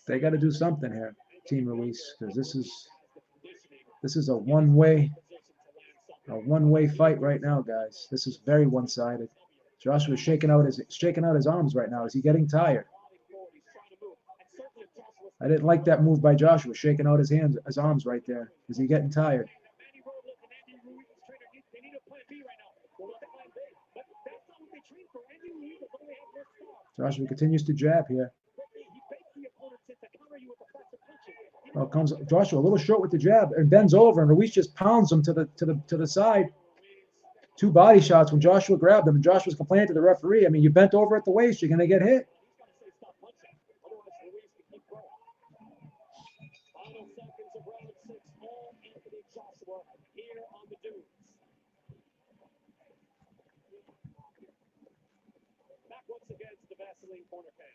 They got to do something here, Team Ruiz, because this is a one-way fight right now, guys. This is very one-sided. Joshua's shaking out his arms right now. Is he getting tired? I didn't like that move by Joshua, shaking out his arms right there. Is he getting tired? Joshua continues to jab here. Oh, comes Joshua a little short with the jab and bends over, and Ruiz just pounds him to the side. Two body shots when Joshua grabbed him, and Joshua's complaining to the referee. I mean, you bent over at the waist, you're gonna get hit. Once again to the Vaseline corner cam.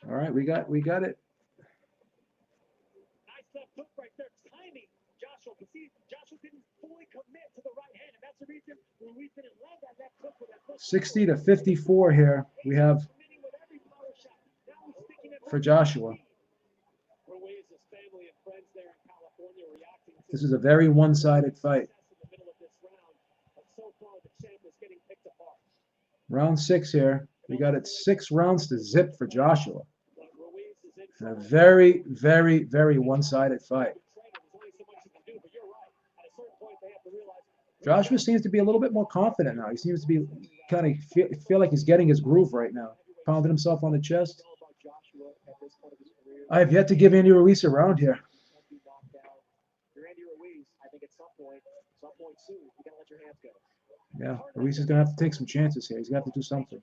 All right, we got it. Nice left hook right there. Timing, Joshua. But see, Joshua didn't fully commit to the right hand, and that's the reason Ruiz didn't land that left hook with that hook. 60 to 54 here. We have for Joshua. This is a very one-sided fight. Round 6 here. We got it 6 rounds to zip for Joshua. And a very, very, very one-sided fight. Joshua seems to be a little bit more confident now. He seems to be kind of feel like he's getting his groove right now. Pounding himself on the chest. I have yet to give Andy Ruiz a round here. Yeah, Ruiz is going to have to take some chances here. He's got to do something.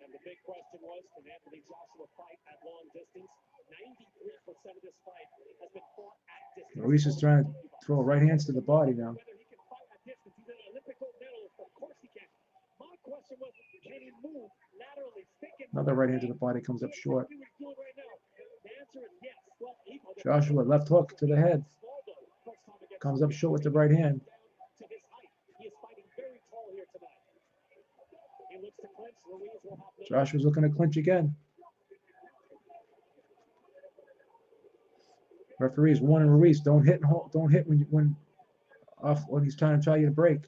And the big question was, can Anthony Joshua fight at long distance? 93% of this fight has been fought at distance. Ruiz is trying to throw right hands to the body now. Whether he can fight at distance, he's an Olympic gold medalist. Of course he can. My question was, can he move laterally? Another right hand to the body comes up short. Joshua left hook to the head. Comes up short with the right hand. Joshua's looking to clinch again. Referees warning Ruiz, don't hit when he's trying to tell you to break.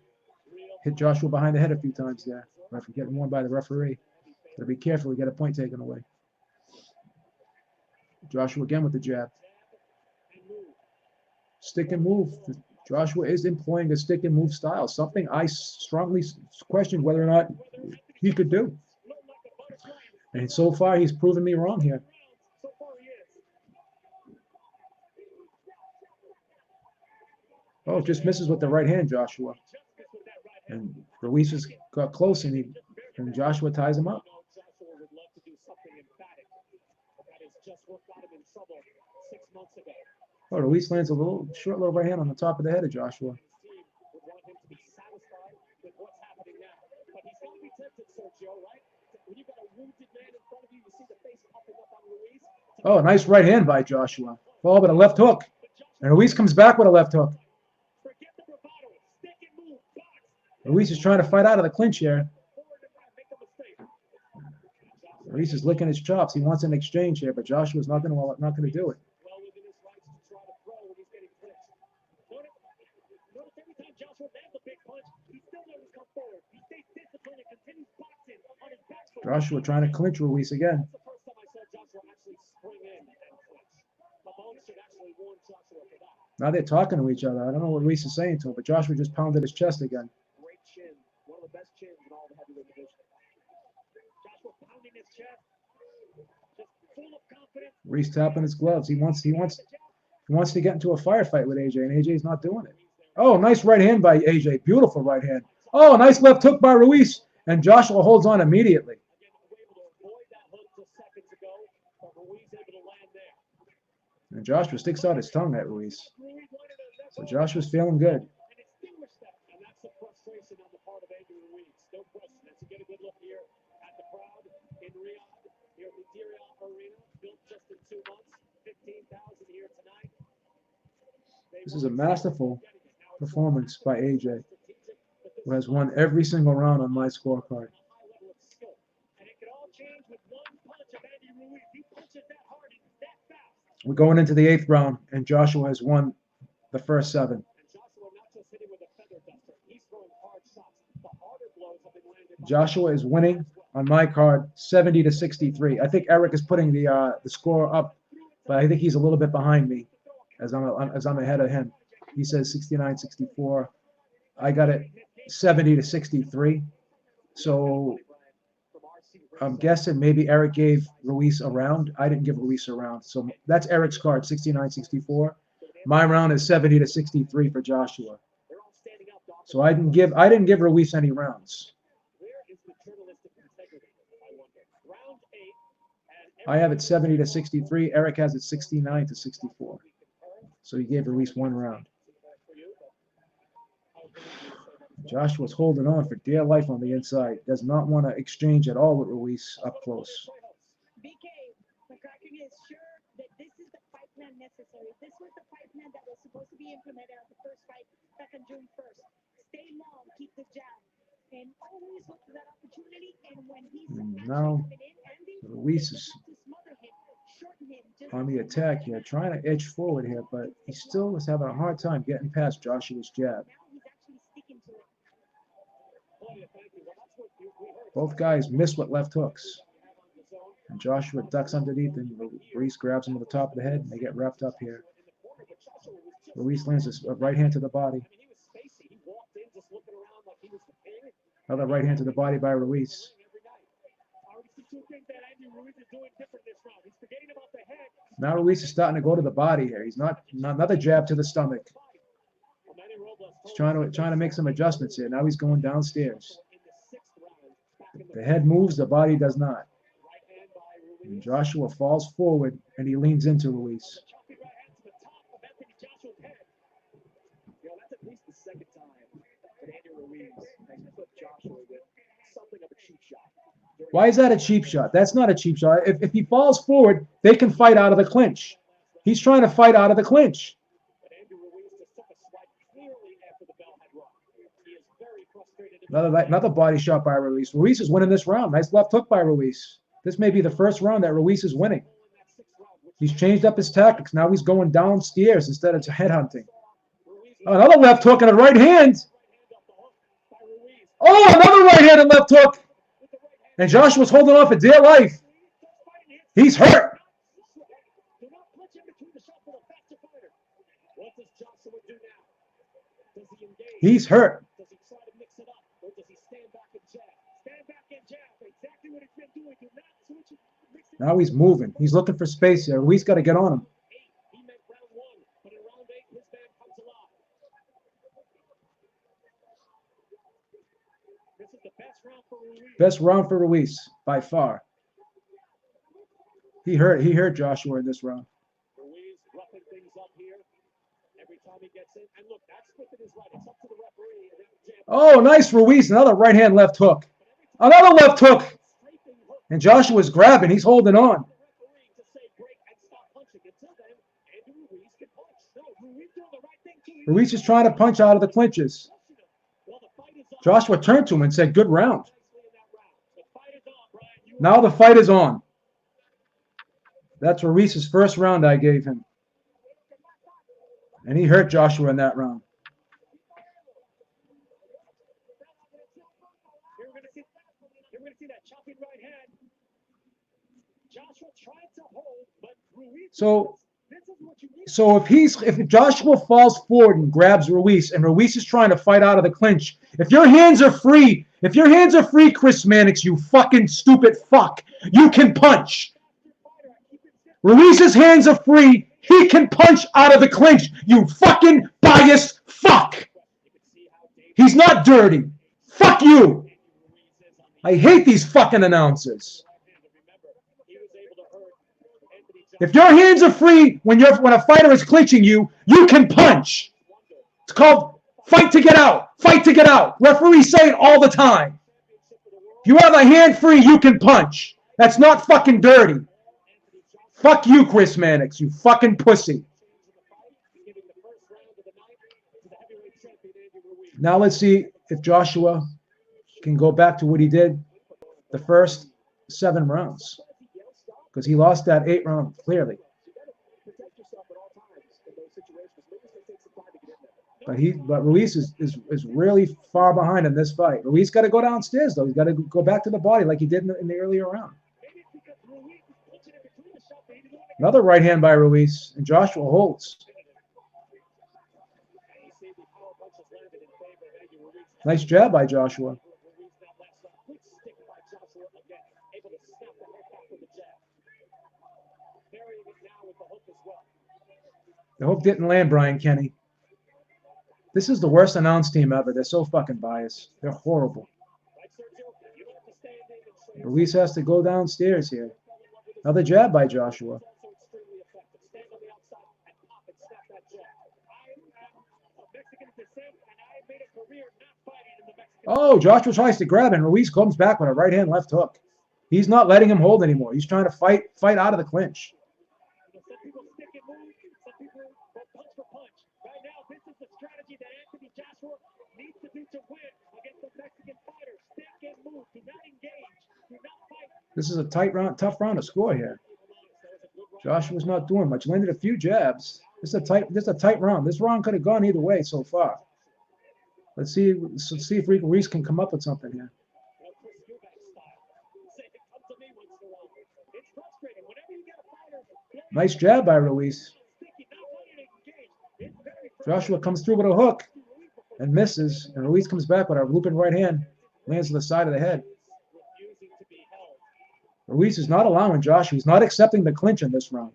Hit Joshua behind the head a few times there. Referee getting warned by the referee. Gotta be careful, we get a point taken away. Joshua again with the jab. Stick and move. Joshua is employing a stick and move style, something I strongly question whether or not he could do. And so far, he's proven me wrong here. Oh, just misses with the right hand, Joshua. And Ruiz just got close, and Joshua ties him up. Oh, Ruiz lands a short little right hand on the top of the head of Joshua. Oh, nice right hand by Joshua. Followed by a left hook. And Ruiz comes back with a left hook. Ruiz is trying to fight out of the clinch here. Ruiz is licking his chops. He wants an exchange here, but Joshua's not going to do it. Joshua trying to clinch Ruiz again. Now they're talking to each other. I don't know what Ruiz is saying to him, but Joshua just pounded his chest again. Great chin, one of the best chins in all the heavyweight division. Joshua pounding his chest, just full of confidence. Ruiz tapping his gloves. He wants to get into a firefight with AJ, and AJ's not doing it. Oh, nice right hand by AJ. Beautiful right hand. Oh, nice left hook by Ruiz, and Joshua holds on immediately. And Joshua sticks out his tongue at Ruiz. So Joshua's feeling good. And that's the frustration on the part of Andrew Ruiz. No question. As you get a good look here at the crowd in Riyadh, here at the DAZN Arena, built just in 2 months, 15,000 here tonight. This is a masterful performance by AJ, who has won every single round on my scorecard. And it could all change with one punch of Andy Ruiz. He punches that hard and that fast. We're going into the 8th round, and Joshua has won the first 7. And Joshua not just hitting with a feather duster, he's throwing hard shots. The harder blows have been landed. Joshua is winning on my card 70-63. I think Eric is putting the score up, but I think he's a little bit behind me as I'm ahead of him. He says 69-64. I got it 70-63. So I'm guessing maybe Eric gave Ruiz a round. I didn't give Ruiz a round. So that's Eric's card, 69-64. My round is 70-63 for Joshua. So I didn't give Ruiz any rounds. I have it 70-63. Eric has it 69-64. So he gave Ruiz 1 round. Joshua's holding on for dear life on the inside. Does not want to exchange at all with Ruiz up close. BK, McCracken is sure that this is the fight plan necessary. This was the fight plan that was supposed to be implemented at the first fight back on June 1st. Stay long, keep the jab, and always look for that opportunity. And when he's now Ruiz is on the attack here, trying to edge forward here, but he still is having a hard time getting past Joshua's jab. Both guys miss with left hooks. And Joshua ducks underneath, and Ruiz grabs him to the top of the head, and they get wrapped up here. Ruiz lands a right hand to the body. Another right hand to the body by Ruiz. Now Ruiz is starting to go to the body here. He's not another jab to the stomach. He's trying to make some adjustments here. Now he's going downstairs. The head moves, the body does not. And Joshua falls forward, and he leans into Ruiz. Why is that a cheap shot? That's not a cheap shot. If he falls forward, they can fight out of the clinch. He's trying to fight out of the clinch. Another body shot by Ruiz. Ruiz is winning this round. Nice left hook by Ruiz. This may be the first round that Ruiz is winning. He's changed up his tactics. Now he's going downstairs instead of headhunting. Another left hook and a right hand. Oh, another right hand and left hook. And Joshua's holding on for dear life. He's hurt. He's hurt. Now he's moving. He's looking for space here. Ruiz got to get on him. Best round for Ruiz by far. He hurt Joshua in this round. Ruiz roughing things up here every time he gets in. And look, that's within his right. It's up to the referee. Oh, nice Ruiz. Another right hand left hook. Another left hook. And Joshua's grabbing. He's holding on. Ruiz is trying to punch out of the clinches. Well, the fight is Joshua turned to him and said, good round. Now the fight is on. That's Ruiz's first round I gave him. And he hurt Joshua in that round. You're going to see that chopping right hand. Joshua tried to hold, but Ruiz. So if Joshua falls forward and grabs Ruiz, and Ruiz is trying to fight out of the clinch, if your hands are free, Chris Mannix, you fucking stupid fuck, you can punch. Ruiz's hands are free. He can punch out of the clinch. You fucking biased fuck. He's not dirty. Fuck you. I hate these fucking announcers. If your hands are free when a fighter is clinching you, you can punch. It's called fight to get out. Fight to get out. Referees say it all the time. If you have a hand free, you can punch. That's not fucking dirty. Fuck you, Chris Mannix, you fucking pussy. Now let's see if Joshua can go back to what he did the first 7 rounds. Because he lost that 8th round clearly. But Ruiz is really far behind in this fight. Ruiz got to go downstairs though. He's got to go back to the body like he did in the earlier round. Another right hand by Ruiz, and Joshua holds. Nice jab by Joshua. The hook didn't land, Brian Kenny. This is the worst announce team ever. They're so fucking biased. They're horrible. Ruiz has to go downstairs here. Another jab by Joshua. Oh, Joshua tries to grab and Ruiz comes back with a right hand left hook. He's not letting him hold anymore. He's trying to fight out of the clinch. This is a tight round, tough round to score here. Joshua's not doing much. Landed a few jabs. This is a tight round. This round could have gone either way so far. Let's see if Ruiz can come up with something here. Nice jab by Ruiz. Joshua comes through with a hook and misses, and Ruiz comes back with a looping right hand, lands to the side of the head. Ruiz is not allowing Joshua. He's not accepting the clinch in this round.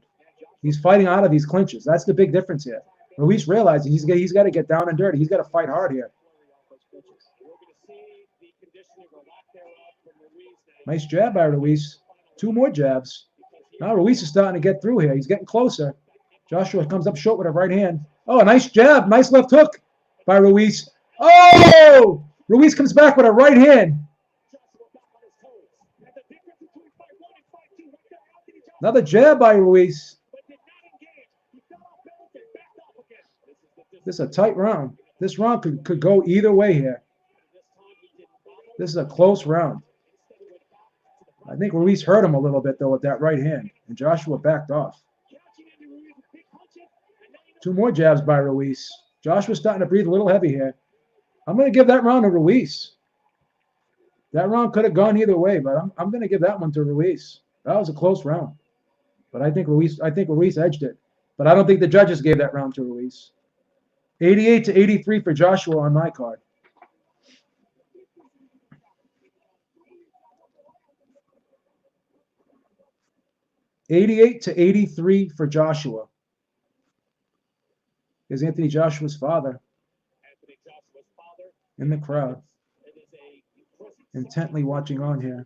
He's fighting out of these clinches. That's the big difference here. Ruiz realizes he's got to get down and dirty. He's got to fight hard here. Nice jab by Ruiz. 2 more jabs. Now Ruiz is starting to get through here. He's getting closer. Joshua comes up short with a right hand. Oh, a nice jab. Nice left hook by Ruiz. Oh! Ruiz comes back with a right hand. Another jab by Ruiz. This is a tight round. This round could go either way here. This is a close round. I think Ruiz hurt him a little bit, though, with that right hand, and Joshua backed off. 2 more jabs by Ruiz. Joshua's starting to breathe a little heavy here. I'm going to give that round to Ruiz. That round could have gone either way, but I'm going to give that one to Ruiz. That was a close round. But I think Ruiz edged it. But I don't think the judges gave that round to Ruiz. 88-83 for Joshua on my card. $88-83 for Joshua. Here's Anthony Joshua's father in the crowd, intently watching on here.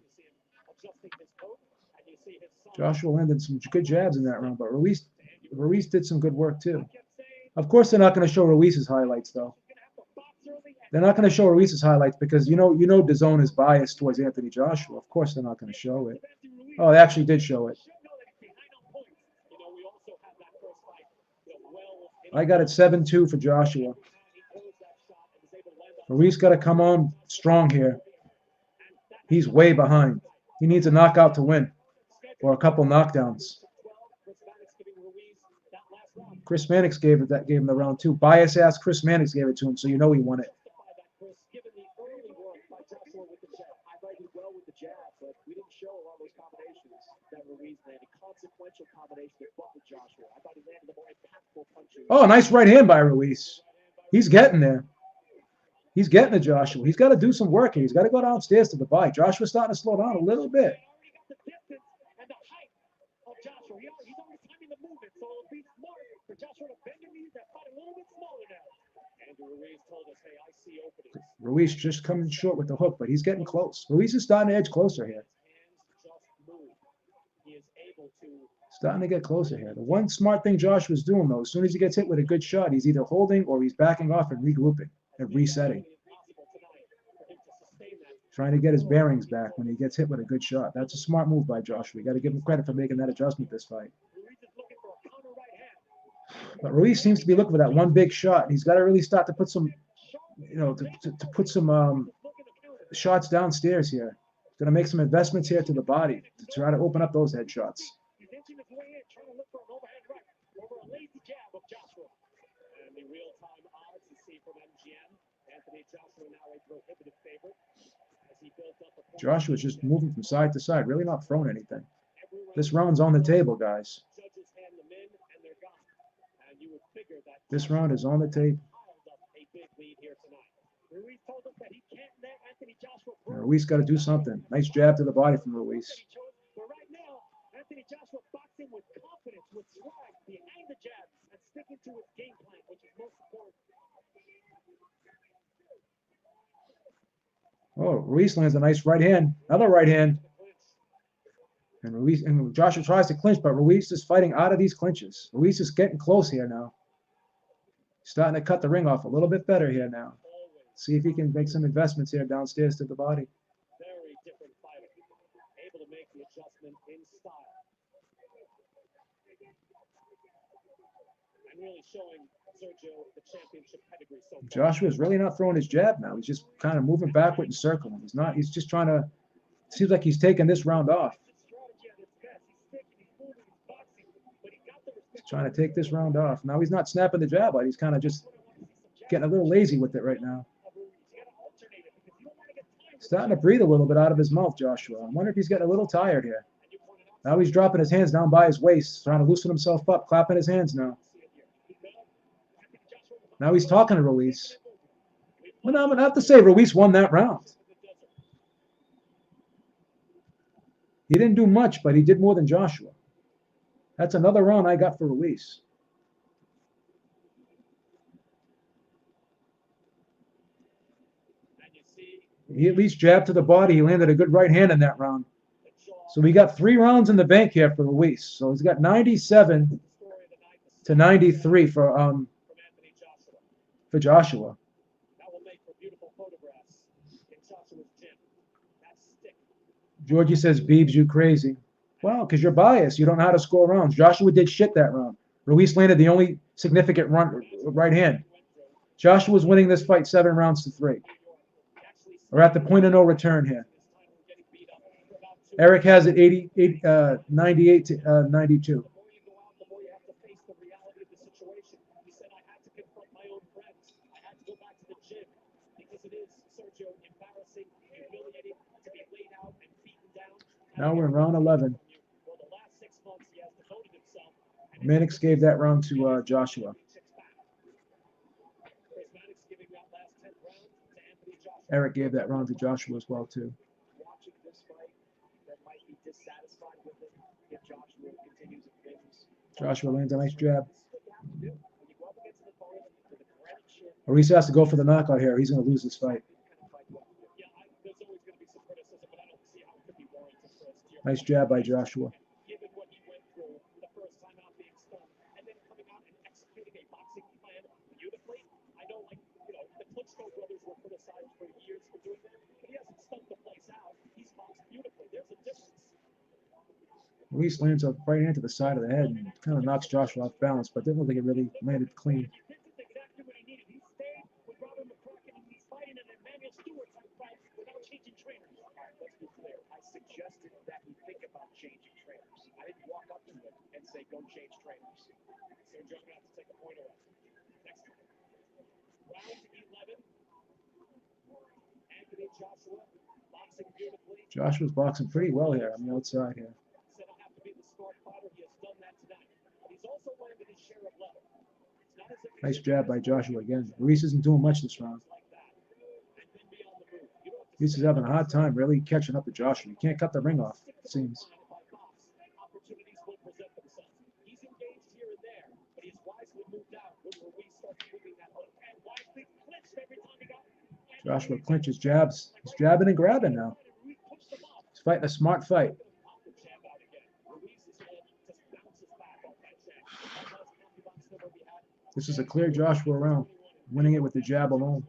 Joshua landed some good jabs in that round, but Ruiz did some good work too. Of course, they're not going to show Ruiz's highlights, though. They're not going to show Ruiz's highlights because you know DAZN is biased towards Anthony Joshua. Of course, they're not going to show it. Oh, they actually did show it. I got it 7-2 for Joshua. Ruiz got to come on strong here. He's way behind. He needs a knockout to win, or a couple knockdowns. Chris Mannix gave him the round 2. Bias ass Chris Mannix gave it to him, so you know he won it. But we didn't show a lot of those combinations that Ruiz landed. Consequential combination that fought with Joshua. I thought he landed the more impactful punches. Oh, nice right hand by Ruiz. He's getting there. He's getting to Joshua. He's got to do some work here. He's got to go downstairs to the bike. Joshua's starting to slow down a little bit. The distance and the height of Joshua. He's already timing the movement, so it'll be smart for Joshua to bend the knees and fight a little bit smaller now. Andrew Ruiz told us, hey, I see openings. Ruiz just coming short with the hook, but he's getting close. Ruiz is starting to edge closer here. Starting to get closer here. The one smart thing Joshua's doing, though, as soon as he gets hit with a good shot, he's either holding or he's backing off and regrouping and resetting. Trying to get his bearings back when he gets hit with a good shot. That's a smart move by Joshua. You got to give him credit for making that adjustment this fight. But Ruiz seems to be looking for that one big shot. He's got to really start to put some, to put some shots downstairs here. He's going to make some investments here to the body to try to open up those head shots. Joshua's just moving from side to side, really not throwing anything. This round's on the table, guys. This round is on the table. Ruiz got to do something. Nice jab to the body from Ruiz. Oh, Ruiz lands a nice right hand. Another right hand. And Joshua tries to clinch, but Ruiz is fighting out of these clinches. Ruiz is getting close here now. Starting to cut the ring off a little bit better here now. See if he can make some investments here downstairs to the body. Very different fighter. Able to make the adjustment in style. And really showing Sergio the championship pedigree so far. Joshua's really not throwing his jab now. He's just kind of moving backward and circling. He's just trying to, seems like he's taking this round off. He's trying to take this round off. Now he's not snapping the jab, but he's kind of just getting a little lazy with it right now. Starting to breathe a little bit out of his mouth, Joshua. I wonder if he's getting a little tired here. Now he's dropping his hands down by his waist, trying to loosen himself up, clapping his hands now. Now he's talking to Ruiz. Well, I'm going to have to say Ruiz won that round. He didn't do much, but he did more than Joshua. That's another round I got for Ruiz. He at least jabbed to the body. He landed a good right hand in that round. So we got 3 rounds in the bank here for Ruiz. So he's got 97 to 93 for Joshua. Georgie says, Beebs, you crazy. Well, because you're biased. You don't know how to score rounds. Joshua did shit that round. Ruiz landed the only significant right hand. Joshua's winning this fight 7 rounds to 3. We're at the point of no return here. Eric has it 98 to 92. Now we're in round 11. Mannix gave that round to Joshua. Eric gave that round to Joshua as well, too. Joshua lands a nice jab. Ruiz has to go for the knockout here. He's going to lose this fight. Nice jab by Joshua. Ruiz lands a right hand to the side of the head and kind of knocks Joshua off balance, but didn't think it really landed clean. Joshua's boxing pretty well here on the outside here. Nice jab by Joshua again. Ruiz isn't doing much this round. Ruiz is having a hard time really catching up to Joshua. He can't cut the ring off, it seems. Joshua clinches jabs. He's jabbing and grabbing now. He's fighting a smart fight. This is a clear Joshua round, winning it with the jab alone.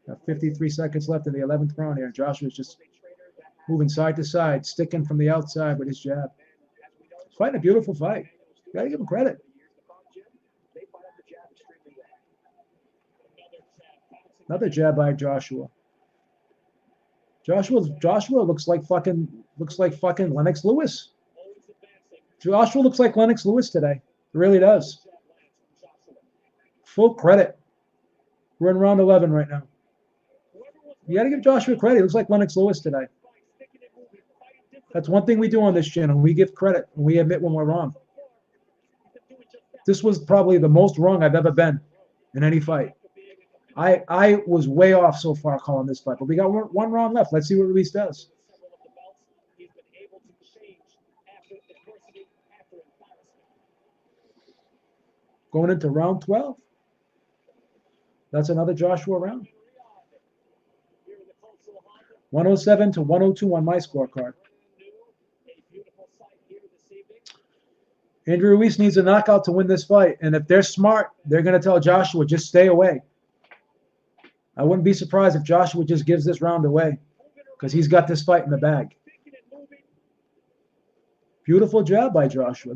Got 53 seconds left in the 11th round here. Joshua's just moving side to side, sticking from the outside with his jab. He's fighting a beautiful fight. You gotta give him credit. Another jab by Joshua. Joshua looks like fucking Lennox Lewis. Joshua looks like Lennox Lewis today. He really does. Full credit. We're in round 11 right now. You got to give Joshua credit. He looks like Lennox Lewis today. That's one thing we do on this channel. We give credit and we admit when we're wrong. This was probably the most wrong I've ever been in any fight. I was way off so far calling this fight, but we got one round left. Let's see what Ruiz does. Going into round 12. That's another Joshua round. 107 to 102 on my scorecard. Andrew Ruiz needs a knockout to win this fight, and if they're smart, they're going to tell Joshua, just stay away. I wouldn't be surprised if Joshua just gives this round away because he's got this fight in the bag. Beautiful jab by Joshua.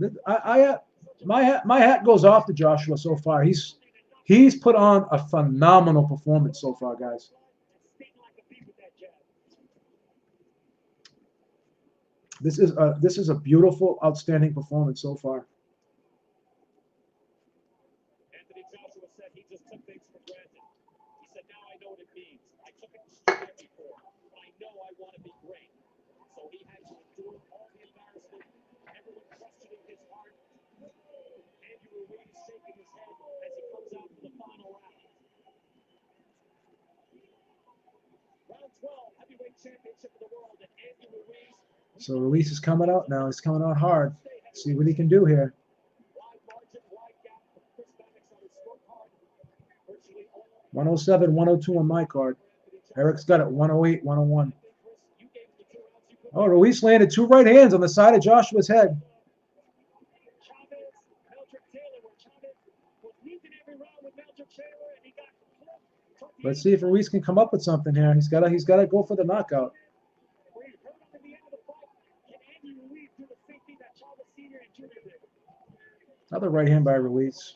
My hat goes off to Joshua so far. He's put on a phenomenal performance so far, guys. This is a beautiful, outstanding performance so far. Anthony Joshua said he just took things for granted. He said, now I know what it means. I took it for granted before, but I know I want to be great. So he had to endure all the embarrassment, everyone questioning his heart. Andrew Ruiz shaking his head as he comes out for the final round. Round 12, heavyweight championship of the world, and Andrew Ruiz. So Ruiz is coming out now. He's coming out hard. See what he can do here. 107, 102 on my card. Eric's got it 108, 101. Oh, Ruiz landed two right hands on the side of Joshua's head. Let's see if Ruiz can come up with something here. He's got to go for the knockout. Another right hand by Ruiz.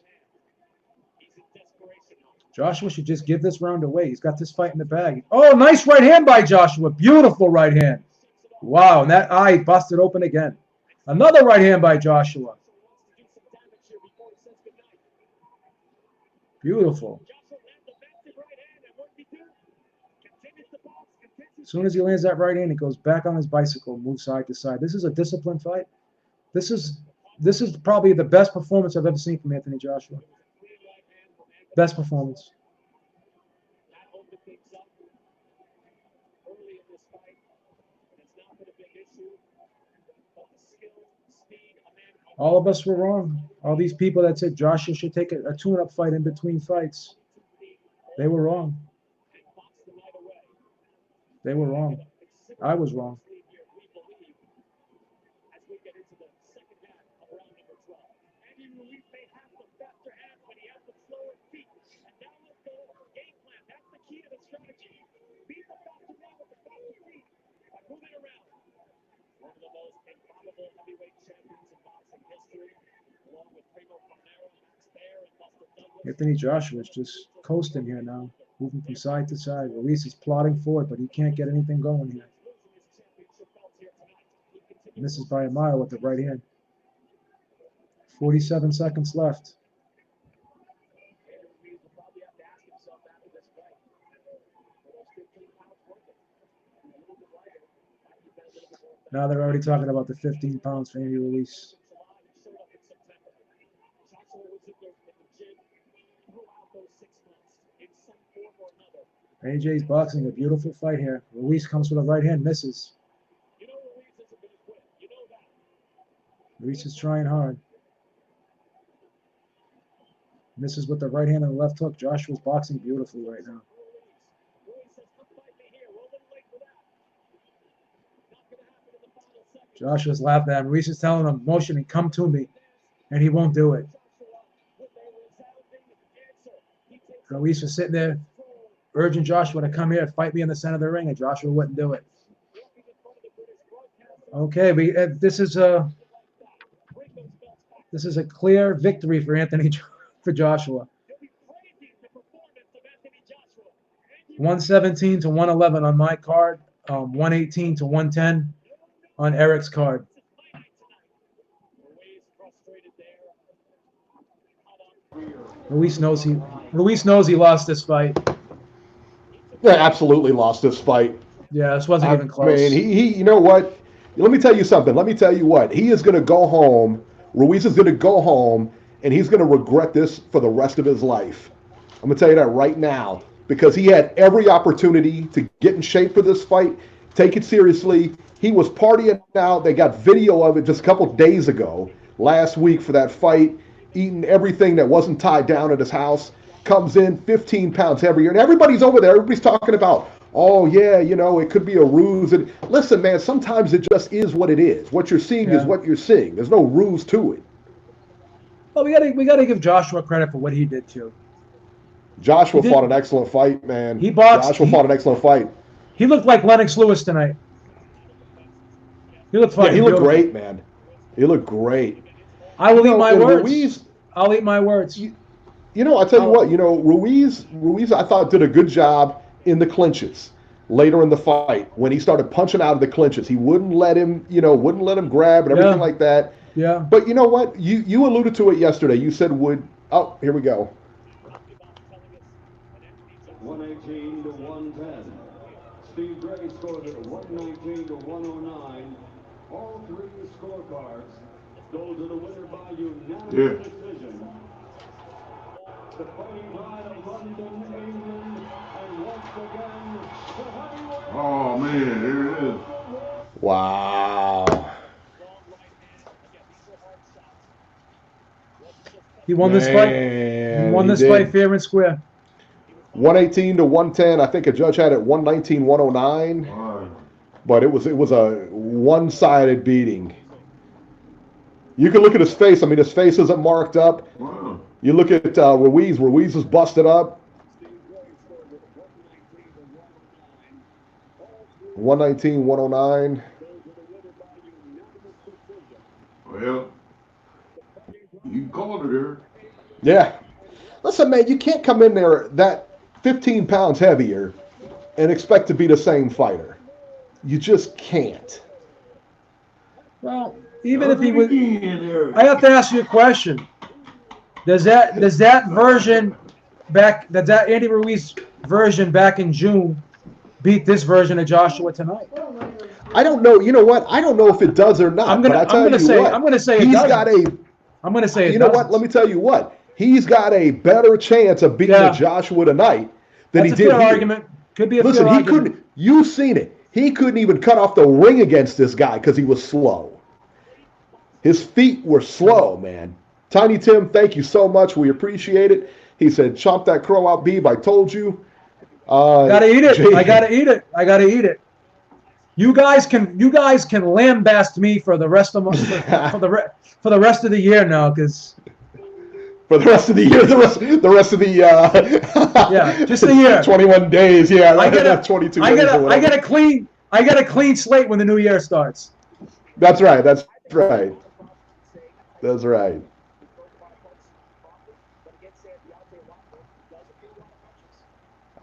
Joshua should just give this round away. He's got this fight in the bag. Oh, nice right hand by Joshua. Beautiful right hand. Wow, and that eye busted open again. Another right hand by Joshua. Beautiful. As soon as he lands that right hand, he goes back on his bicycle, moves side to side. This is a disciplined fight. This is probably the best performance I've ever seen from Anthony Joshua. Best performance. All of us were wrong. All these people that said Joshua should take a tune-up fight in between fights, they were wrong. They were wrong. I was wrong. Anthony Joshua is just coasting here now, moving from side to side. Ruiz is plodding forward, but he can't get anything going here. Misses by a mile with the right hand. 47 seconds left. Now they're already talking about the 15 pounds for Andy Ruiz. AJ's boxing a beautiful fight here. Ruiz comes with a right hand, misses. Ruiz is trying hard. Misses with the right hand and the left hook. Joshua's boxing beautifully right now. Joshua's laughing at him. Ruiz is telling him, motion and come to me. And he won't do it. Ruiz was sitting there urging Joshua to come here and fight me in the center of the ring, and Joshua wouldn't do it. Okay, this is a clear victory for for Joshua. 117 to 111 on my card, 118 to 110 on Eric's card. Ruiz knows he lost this fight. Yeah, absolutely lost this fight. Yeah, this wasn't even close. I mean, he you know what? Let me tell you something. Let me tell you what. He is going to go home. Ruiz is going to go home, and he's going to regret this for the rest of his life. I'm going to tell you that right now, because he had every opportunity to get in shape for this fight, take it seriously. He was partying out. They got video of it just a couple days ago, last week for that fight, eating everything that wasn't tied down at his house. Comes in 15 pounds heavier, and everybody's over there. Everybody's talking about, oh, yeah, you know, it could be a ruse. And listen, man, sometimes it just is what it is. What you're seeing is what you're seeing. There's no ruse to it. Well, we gotta give Joshua credit for what he did, too. Joshua fought an excellent fight, man. Joshua fought an excellent fight. He looked like Lennox Lewis tonight. He looked fucking he looked great, man. He looked great. I will eat my words. I'll eat my words. You know, I tell you what, you know, Ruiz, I thought did a good job in the clinches later in the fight when he started punching out of the clinches. He wouldn't let him, grab and everything like that. Yeah. But you know what? You alluded to it yesterday. You said here we go. 118 to 110. Steve Gray scored at 119 to 109. All three scorecards go to the winner by unanimous decision. The Fighting Pride of London, England, and once again, the heavyweight. Oh man, there it is. Wow. He won this fight. He won this fight fair and square. 118 to 110. I think a judge had it 119, 109. But it was a one-sided beating. You can look at his face. I mean, his face isn't marked up. Wow. You look at Ruiz. Ruiz is busted up. 119, 109. Well, you called it here. Yeah. Listen, man, you can't come in there that 15 pounds heavier and expect to be the same fighter. You just can't. Well, even if he was, I have to ask you a question. Does that version does that Andy Ruiz version back in June beat this version of Joshua tonight? I don't know. You know what? I don't know if it does or not. I'm going to say he's got a. I'm going to say you know what? Let me tell you what. He's got a better chance of beating Joshua tonight than he did here. Argument. Could be a fair argument. Couldn't. You've seen it. He couldn't even cut off the ring against this guy because he was slow. His feet were slow, man. Tiny Tim, thank you so much. We appreciate it. He said, "Chomp that crow out, Beeb. I told you." Gotta eat it. I gotta eat it. I gotta eat it. You guys can lambast me for the rest of for the rest of the year now, because. For the rest of the year, the rest of the yeah, just the year. 21 days, yeah. I get 22 days. I get a clean slate when the new year starts. That's right. That's right. That's right.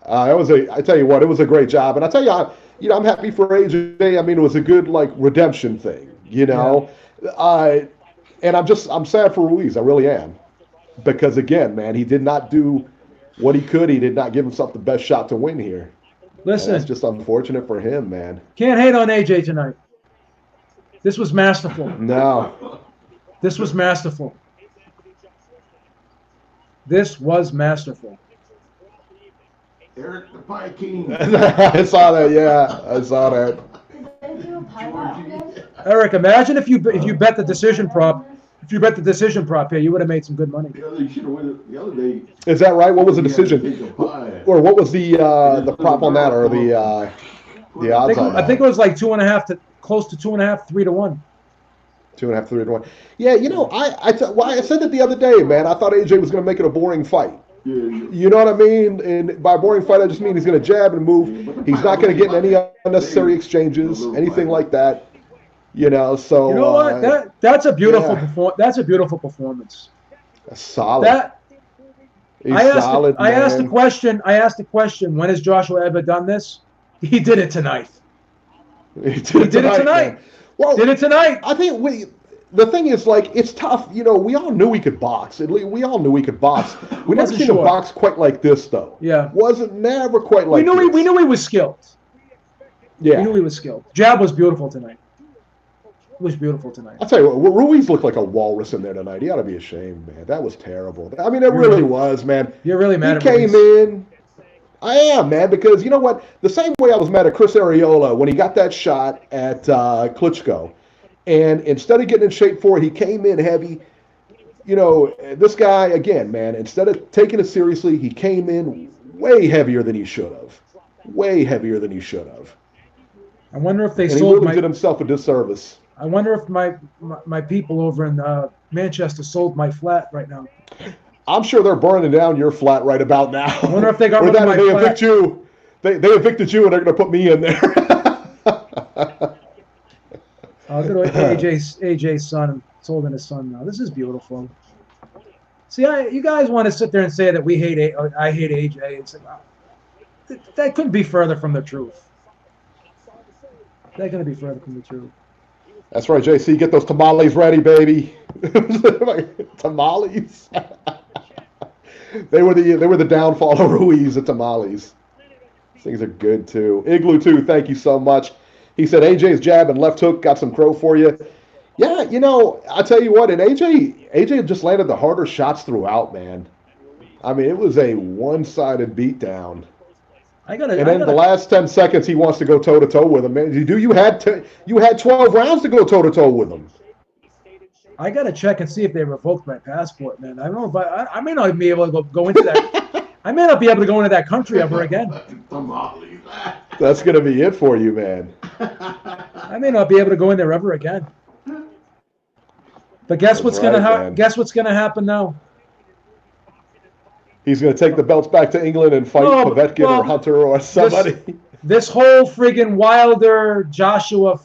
I tell you what, it was a great job, and I tell you, I'm happy for AJ. I mean, it was a good redemption thing, and I'm sad for Ruiz. I really am. Because, again, man, he did not do what he could. He did not give himself the best shot to win here. Listen. And that's just unfortunate for him, man. Can't hate on AJ tonight. This was masterful. No. This was masterful. This was masterful. Eric the Pie King. I saw that. Yeah, I saw that. Eric, imagine if you bet the decision prop. If you bet the decision prop here, you would have made some good money. Yeah, you should have won it the other day. Is that right? What was the decision? Or what was the prop on that, or the odds on that? I think it was like 2.5 to close to 2.5, 3 to 1. 2.5, 3 to 1. Yeah, you know, I said it the other day, man. I thought AJ was going to make it a boring fight. Yeah. You know what I mean? And by boring fight, I just mean he's going to jab and move. He's not going to get in any unnecessary exchanges, anything like that. You know, so you know what? That's a beautiful That's a beautiful performance. Solid. I asked the question. When has Joshua ever done this? He did it tonight. He did it tonight. Well, did it tonight. I think the thing is, like, it's tough. You know, we all knew he could box. We all knew he could box. We never seen him box quite like this, though. Yeah. Wasn't never quite like this. We knew he was skilled. Yeah. We knew he was skilled. Jab was beautiful tonight. It was beautiful tonight. I'll tell you what, Ruiz looked like a walrus in there tonight. He ought to be ashamed, man. That was terrible. I mean, it really was, man. You're really mad at Ruiz. He came in. I am, man, because you know what? The same way I was mad at Chris Arreola when he got that shot at Klitschko. And instead of getting in shape for it, he came in heavy. You know, this guy, again, man, instead of taking it seriously, he came in way heavier than he should have. Way heavier than he should have. I wonder if they sold he really did himself a disservice. I wonder if my people over in Manchester sold my flat right now. I'm sure they're burning down your flat right about now. I wonder if they got rid of my flat. Evict you. They evicted you, and they're going to put me in there. Good AJ's son, sold in his son now. This is beautiful. See, you guys want to sit there and say that I hate AJ. It's like, that couldn't be further from the truth. That couldn't be further from the truth. That's right, JC. Get those tamales ready, baby. Tamales. They were the downfall of Ruiz, the tamales. These things are good too. Igloo too. Thank you so much. He said AJ's jab and left hook got some crow for you. Yeah, you know, I tell you what, and AJ just landed the harder shots throughout, man. I mean, it was a one-sided beatdown. The last 10 seconds, he wants to go toe-to-toe with him. Man, you had 12 rounds to go toe-to-toe with him. I got to check and see if they revoked my passport, man. I don't know if I may not be able to go into that. I may not be able to go into that country ever again. That's going to be it for you, man. I may not be able to go in there ever again. But guess what's going to happen now? He's going to take the belts back to England and fight Povetkin or Hunter or somebody. This whole friggin' Wilder, Joshua,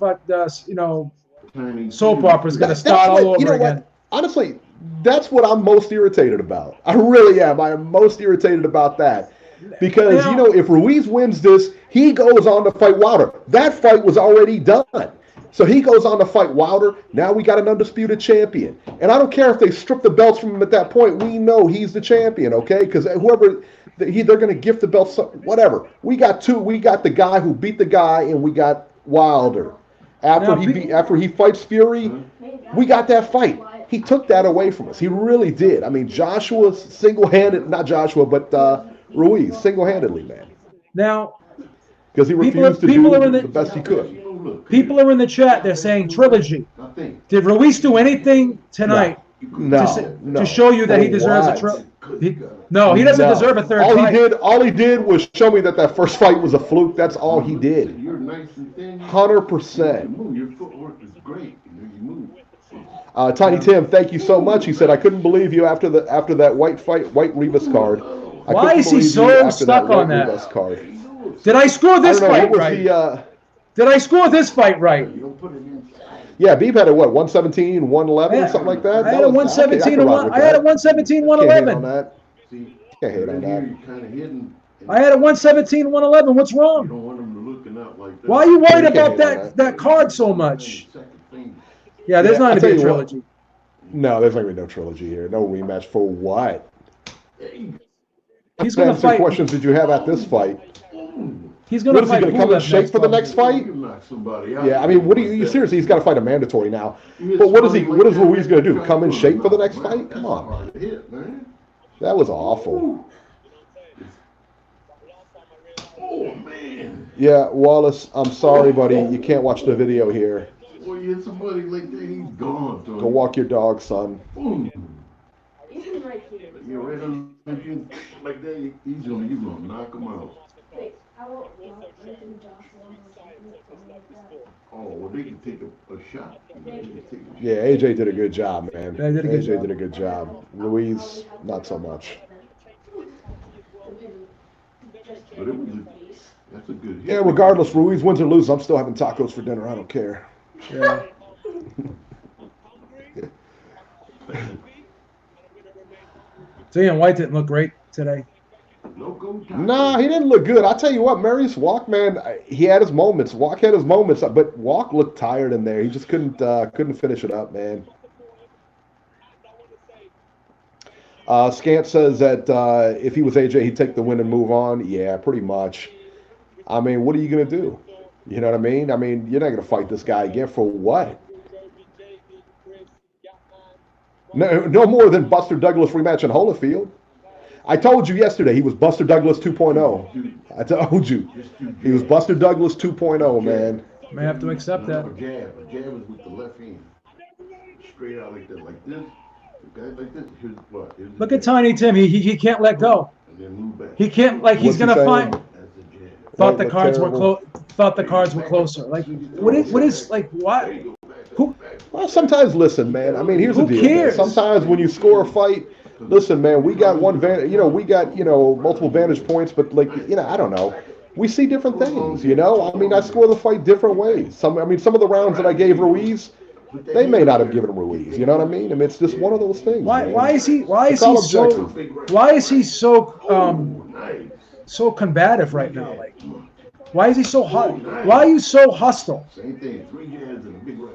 soap opera is going to start all over again. What? Honestly, that's what I'm most irritated about. I really am. I am most irritated about that. Because, if Ruiz wins this, he goes on to fight Wilder. That fight was already done. So he goes on to fight Wilder. Now we got an undisputed champion. And I don't care if they strip the belts from him at that point. We know he's the champion, okay? Because whoever, they're going to gift the belts, whatever. We got two. We got the guy who beat the guy, and we got Wilder. After he fights Fury, we got that fight. He took that away from us. He really did. I mean, Joshua single-handed, not Joshua, but Ruiz single-handedly, man. Now, because he refused to do the best he could. People are in the chat. They're saying trilogy. Did Ruiz do anything tonight to show you that he deserves a trilogy? No, he doesn't deserve a third fight. All he did was show me that first fight was a fluke. That's all he did. 100%. Your footwork is great. You move. Tiny Tim, thank you so much. He said, I couldn't believe you after that white Rivas card. Why is he so stuck on that? Did I score this fight right? Did I score this fight right? Yeah, Beeb had a 117, 111, something like that. I had a 117 and 111. Can't hate on that. I had a 117, 111. What's wrong? Why are you worried about that card so much? Yeah, there's not going to be a trilogy. No, there's not going to be no trilogy here. No rematch for what? He's going to fight. What questions did you have at this fight? He's going to fight. What is he going to come in shape for the next fight? Yeah, I mean, what are you seriously? He's got to fight a mandatory now. But what is Ruiz going to do? Come in shape for the next fight? Come on, man. That was awful. Oh man. Yeah, Wallace, I'm sorry, buddy. You can't watch the video here. Well, you hit somebody like that, he's gone. Go walk your dog, son. Boom. You're right on like that. He's gonna knock him out. Oh, well, they can take a shot. Yeah, AJ did a good job, man. AJ did a good job. Ruiz, not so much. But that's a good hit. Yeah, regardless, Ruiz wins or loses, I'm still having tacos for dinner. I don't care. Yeah. Ian White didn't look great today. Nah, he didn't look good. I'll tell you what, Marius Walk, man, he had his moments. Walk had his moments, but Walk looked tired in there. He just couldn't finish it up, man. Scant says that if he was AJ, he'd take the win and move on. Yeah, pretty much. I mean, what are you going to do? You know what I mean? I mean, you're not going to fight this guy again for what? No more than Buster Douglas rematch in Holyfield. I told you yesterday he was Buster Douglas 2.0. I told you. He was Buster Douglas 2.0, man. May have to accept that. A jab is with the left hand. Straight out like that, like this. A guy like this. Here's what? Look at Tiny Tim. He can't let go. And then move back. He can't, like, he's going to find. That's a jab. Thought the cards were close. Thought the cards were closer. Like, what is like what? Who? Well, sometimes listen, man. I mean, here's the Who deal. cares? Man. Sometimes when you score a fight, listen, man. We got multiple vantage points, but like, I don't know. We see different things, I mean, I score the fight different ways. Some of the rounds that I gave Ruiz, they may not have given Ruiz. You know what I mean? I mean, it's just one of those things. Why is he so combative right now? Like, why is he so hot? Why are you so hostile? Same thing. 3 jabs and a big right.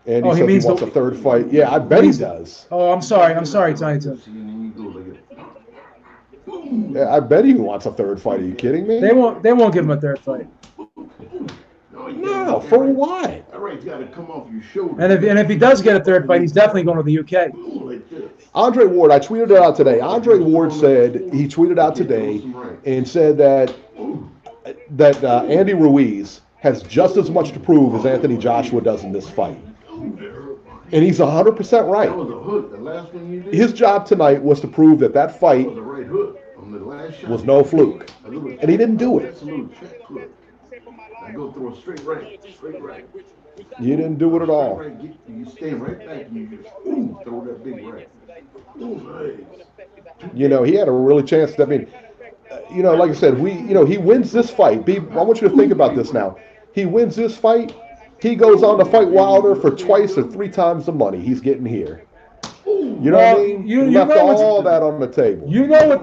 And he says he wants a third fight. Yeah, I bet he does. Oh, I'm sorry, Tiny Tim. Yeah, I bet he wants a third fight. Are you kidding me? They won't give him a third fight. No, for what? All right, you got to come off your shoulder. And if he does get a third fight, he's definitely going to the UK. Andre Ward, I tweeted it out today. Andre Ward he tweeted out today and said that Andy Ruiz has just as much to prove as Anthony Joshua does in this fight. And he's 100% right. That was a hook. The last one you did. His job tonight was to prove that fight was a right hook on the last shot. Was no fluke. And he didn't do it. I go through a straight right. You didn't do it at all. You stand right back and you just throw that big right. He had a really chance. I mean, like I said, he wins this fight. I want you to think about this now. He wins this fight. He goes on to fight Wilder for twice or 3 times the money he's getting here. You know what I mean? You left all that on the table. You know what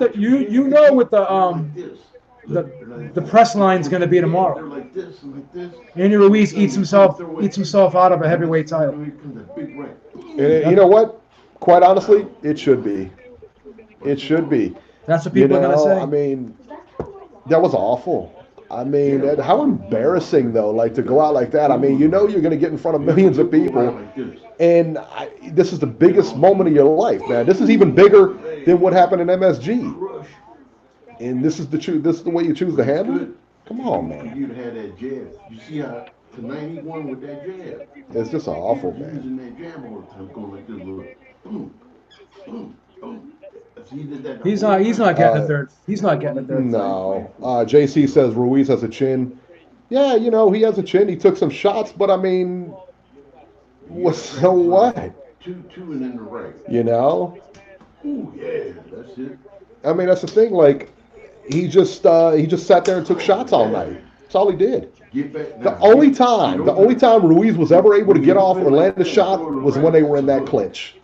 the press line's going to be tomorrow. Andy Ruiz eats himself out of a heavyweight title. And you know what? Quite honestly, it should be. It should be. That's what people are going to say. I mean, that was awful. I mean, how embarrassing, though, like to go out like that. I mean, you're going to get in front of millions of people. And this is the biggest moment of your life, man. This is even bigger than what happened in MSG. And this is the way you choose to handle it? Come on, man. You'd have that jab. You see how tonight he won with that jab. It's just awful, man. Using that jab all the time, going like this little boom, boom, boom. He's not getting a third. He's not getting a third. No. JC says Ruiz has a chin. Yeah, he has a chin. He took some shots, but I mean, so what? Two and in the right. Ooh, yeah, that's it. I mean, that's the thing. Like, he just sat there and took shots all night. That's all he did. The only time Ruiz was ever able to get off or land a shot was when they were in that clinch.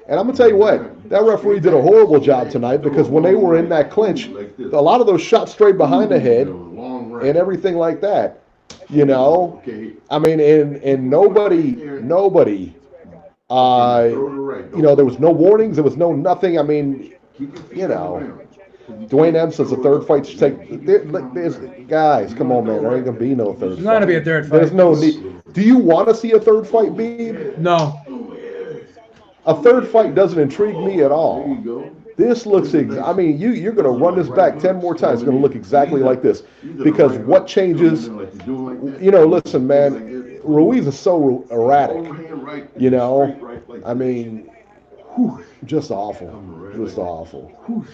And I'm going to tell you what, that referee did a horrible job tonight because when they were in that clinch, a lot of those shots straight behind the head and everything like that, I mean, and nobody, there was no warnings, there was no nothing. I mean, Dwayne M says the third fight should take. Guys, come on, man. There ain't gonna be no third. There's not gonna be a third fight. There's no need. Do you want to see a third fight, Beeb? No. A third fight doesn't intrigue me at all. This looks. I mean, you're gonna run this back 10 more times. It's gonna look exactly like this. Because what changes? You know, listen, man. Ruiz is so erratic. You know, I mean. Just awful. Just awful.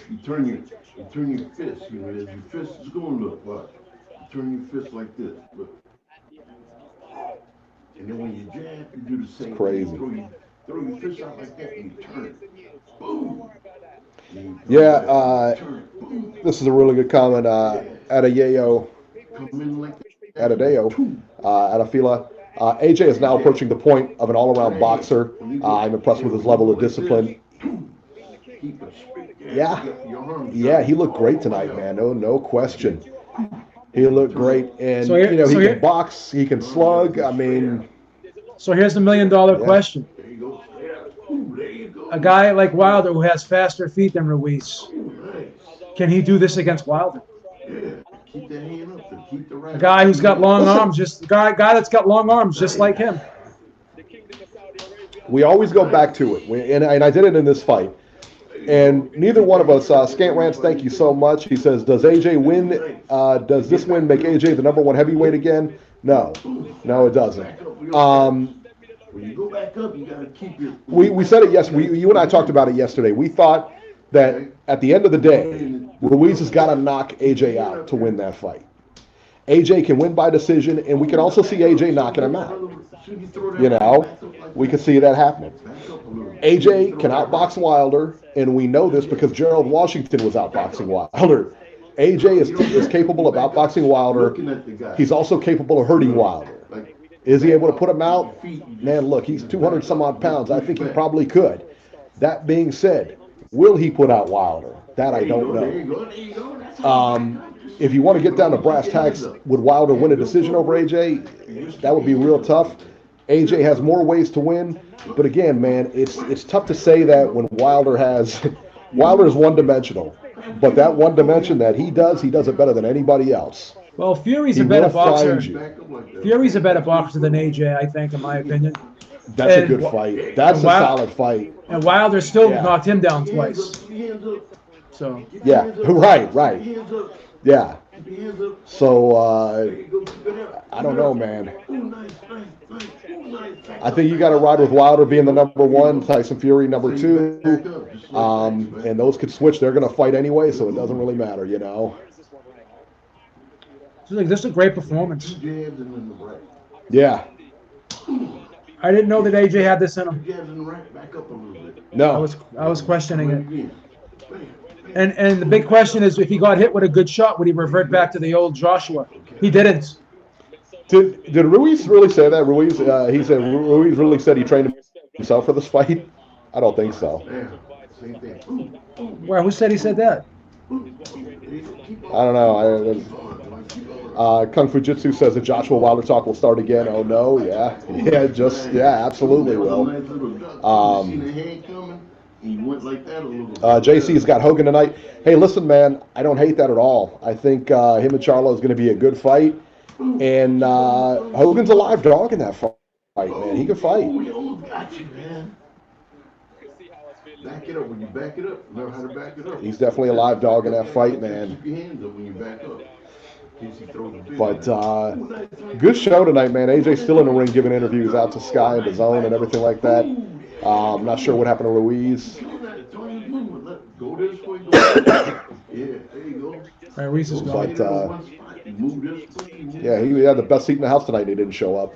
You turn your fist, you know, as your fist is going to look like. You turn your fist like this, but and then when you jab, you do the same. Crazy. Thing. Throw your fist out like that and you turn it. Boom. Yeah, this is a really good comment. Adebayo, Adafila. AJ is now approaching the point of an all-around boxer. I'm impressed with his level of discipline. Yeah, he looked great tonight, man. No question. He looked great, and he can box, he can slug. I mean, so here's the $1 million question: a guy like Wilder who has faster feet than Ruiz, can he do this against Wilder? Keep that hand up and keep the right. A guy who's got long arms, just guy that's got long arms, just like him. We always go back to it, and I did it in this fight. And neither one of us, Scant Rants, thank you so much. He says, does AJ win? Does this win make AJ the #1 heavyweight again? No, it doesn't. When you go back up, you gotta keep your. We said it yesterday. You and I talked about it yesterday. We thought that at the end of the day, Ruiz has got to knock AJ out to win that fight. AJ can win by decision, and we can also see AJ knocking him out. You know, we can see that happening. AJ can outbox Wilder, and we know this because Gerald Washington was outboxing Wilder. AJ is capable of outboxing Wilder. He's also capable of hurting Wilder. Is he able to put him out? Man, look, he's 200 some odd pounds. I think he probably could. That being said, will he put out Wilder? That I don't know. If you want to get down to brass tacks, would Wilder win a decision over AJ? That would be real tough. AJ has more ways to win, but again, man, it's tough to say that when Wilder is one-dimensional. But that one dimension that he does it better than anybody else. Well, Fury's a better boxer. Fury's a better boxer than AJ, I think, in my opinion. That's a good fight. That's a solid fight. And Wilder still knocked him down twice. So. Yeah, right. Yeah. So, I don't know, man. I think you got to ride with Wilder being the #1, Tyson Fury #2. And those could switch. They're going to fight anyway, so it doesn't really matter, you know. This is a great performance. Yeah. I didn't know that AJ had this in him. No. I was questioning it. And the big question is, if he got hit with a good shot, would he revert back to the old Joshua? He didn't. Did Ruiz really say that? Ruiz really said he trained himself for this fight? I don't think so. Well, who said he said that? I don't know. Kung Fu Jitsu says the Joshua Wilder talk will start again. Oh no, yeah, absolutely will. JC's got Hogan tonight. Hey, listen, man, I don't hate that at all. I think him and Charlo is going to be a good fight, and Hogan's a live dog in that fight, man. He can fight. Back it up. When you back it up, learn how to back it up. He's definitely a live dog in that fight, man. Keep your hands up when you back up. But good show tonight, man. AJ's still in the ring giving interviews out to Sky and DAZN and everything like that. I'm not sure what happened to Ruiz. Ruiz is gone. But yeah, he had the best seat in the house tonight. And he didn't show up.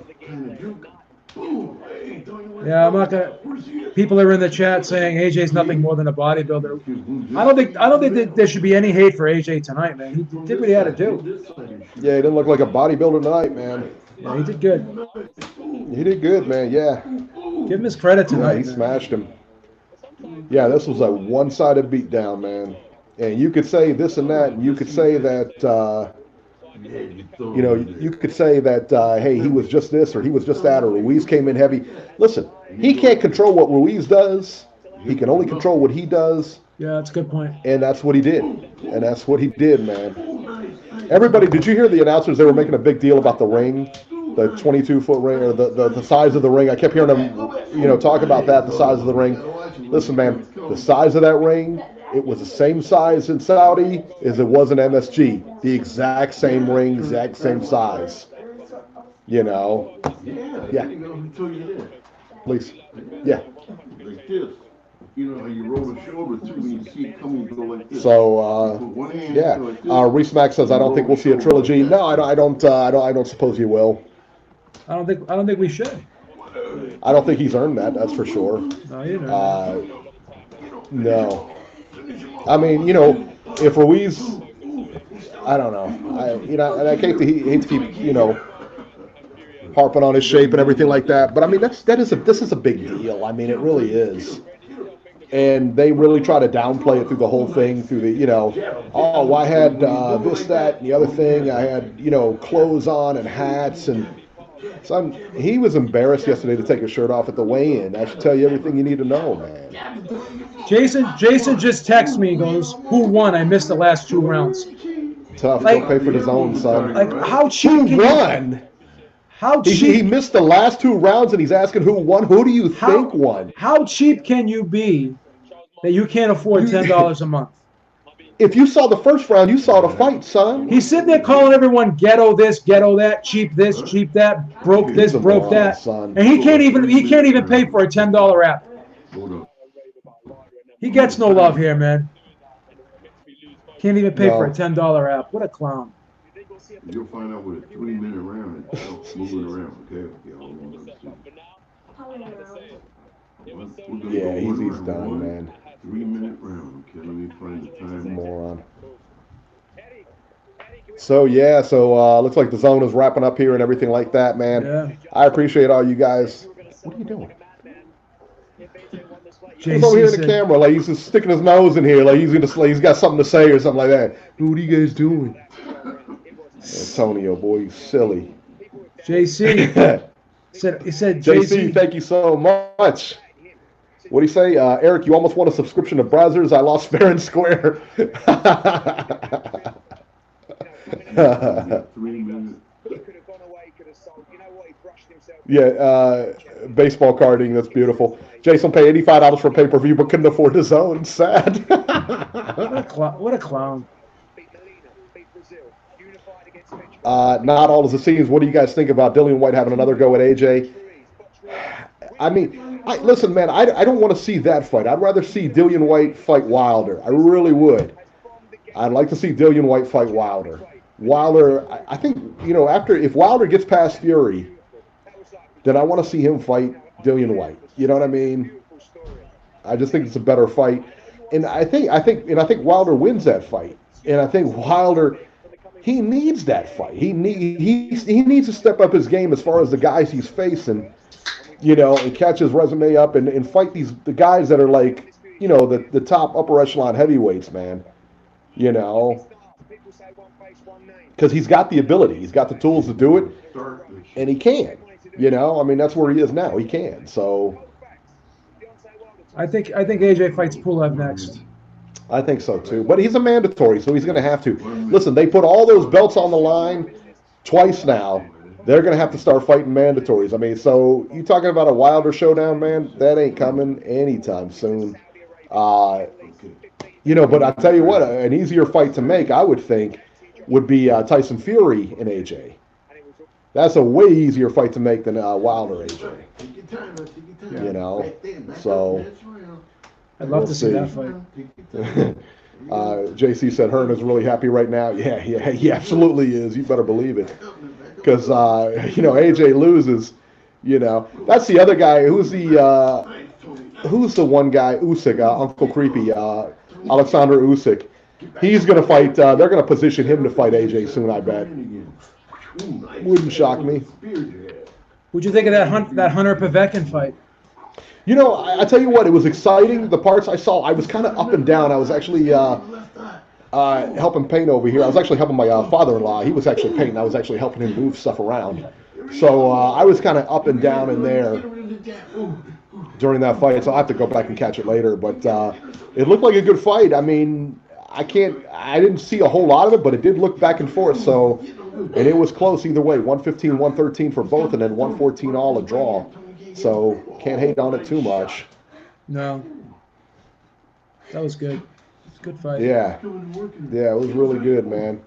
Yeah, I'm not gonna. People are in the chat saying AJ's nothing more than a bodybuilder. I don't think that there should be any hate for AJ tonight, man. He did what he had to do. Yeah, he didn't look like a bodybuilder tonight, man. Yeah, he did good. He did good, man. Yeah. Give him his credit tonight. Yeah, he smashed him. Yeah, this was a one-sided beatdown, man. And you could say this and that, and you could say that. You could say that, hey, he was just this or he was just that, or Ruiz came in heavy. Listen, he can't control what Ruiz does. He can only control what he does. Yeah, that's a good point. And that's what he did. And that's what he did, man. Everybody, did you hear the announcers? They were making a big deal about the ring, the 22-foot ring, or the size of the ring. I kept hearing them, talk about that, the size of the ring. Listen, man, the size of that ring, it was the same size in Saudi as it was in MSG. The exact same ring, exact same size. Yeah. Please. Yeah. Like this. You know how you roll the shoulder through and you see it coming go like this. So, yeah. Reese Mack says, I don't think we'll see a trilogy. No, I don't suppose you will. I don't think we should. I don't think he's earned that. That's for sure. No, you no. I mean, if Ruiz, I don't know. I hate to keep, harping on his shape and everything like that. But I mean, this is a big deal. I mean, it really is. And they really try to downplay it through the whole thing, through the, oh, I had this, that, and the other thing. I had, clothes on and hats. And so he was embarrassed yesterday to take his shirt off at the weigh-in. That should tell you everything you need to know, man. Jason just texted me and goes, who won? I missed the last 2 rounds. Tough. Don't pay for the zone, son. Like, how cheap Who won? How cheap? He missed the last 2 rounds, and he's asking who won. Who do you think won? How cheap can you be that you can't afford $10 a month? If you saw the first round, you saw the fight, son. He's sitting there calling everyone ghetto this, ghetto that, cheap this, cheap that, broke this, broke that, son. And he can't even pay for a $10 app. He gets no love here, man. Can't even pay for a $10 app. What a clown. You'll find out with a 3-minute round. It's moving around. Okay. Yeah, he's done, man. 3-minute round. Okay, let me find the time. Moron. So looks like the zone is wrapping up here and everything like that, man. Yeah. I appreciate all you guys. What are you doing? He's JC over here in the camera, like he's just sticking his nose in here, like he's got something to say or something like that. What are you guys doing? Antonio, boy, you silly. JC he said JC, thank you so much. What do you say, Eric? You almost won a subscription to Brazzers. I lost fair and square. 3 minutes. Yeah, baseball carding. That's beautiful. Jason paid $85 for pay-per-view, but couldn't afford his own. Sad. What a clown. Not all as it seems. What do you guys think about Dillian White having another go at AJ? I mean, listen, man, I don't want to see that fight. I'd rather see Dillian White fight Wilder. I really would. I'd like to see Dillian White fight Wilder. Wilder, I think, if Wilder gets past Fury, then I want to see him fight Dillian White. You know what I mean? I just think it's a better fight. And I think Wilder wins that fight. And I think Wilder, he needs that fight. He needs to step up his game as far as the guys he's facing, and catch his resume up and fight the guys that are like, the top upper echelon heavyweights, man. Because he's got the ability. He's got the tools to do it, and he can. That's where he is now. He can. So I think AJ fights Pulev next. I think so too. But he's a mandatory, so he's going to have to. Listen, they put all those belts on the line twice now. They're going to have to start fighting mandatories. I mean, so you talking about a Wilder showdown, man? That ain't coming anytime soon. But I tell you what, an easier fight to make, I would think, would be Tyson Fury and AJ. That's a way easier fight to make than Wilder AJ. So I'd love to see that fight. JC said Hearn is really happy right now. Yeah, he absolutely is. You better believe it. Because, AJ loses, That's the other guy. Who's the one guy, Usyk, Uncle Creepy, Alexander Usyk. He's going to fight, they're going to position him to fight AJ soon, I bet. Wouldn't shock me. What'd you think of that Hunter Povetkin fight? I tell you what, it was exciting. The parts I saw, I was kind of up and down. I was actually helping paint over here. I was actually helping my father-in-law. He was actually painting. I was actually helping him move stuff around. So I was kind of up and down in there. during that fight, so I'll have to go back and catch it later. But it looked like a good fight. I mean, I didn't see a whole lot of it, but it did look back and forth. So, and it was close either way, 115, 113 for both, and then 114 all a draw. So can't hate on it too much. No, that was good. It's a good fight. Yeah, it was really good, man.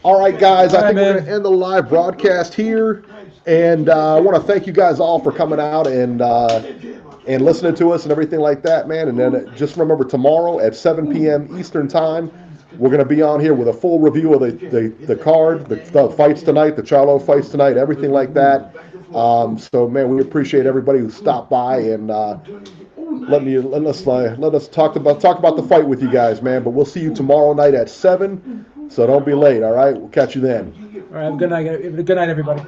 All right, guys, I think we're going to end the live broadcast here. And I want to thank you guys all for coming out and listening to us and everything like that, man. And then just remember, tomorrow at 7 p.m. Eastern Time, we're going to be on here with a full review of the card, the fights tonight, the Charlo fights tonight, everything like that. So, man, we appreciate everybody who stopped by and let us talk about the fight with you guys, man. But we'll see you tomorrow night at 7. So don't be late, all right? We'll catch you then. All right, have a good night, everybody.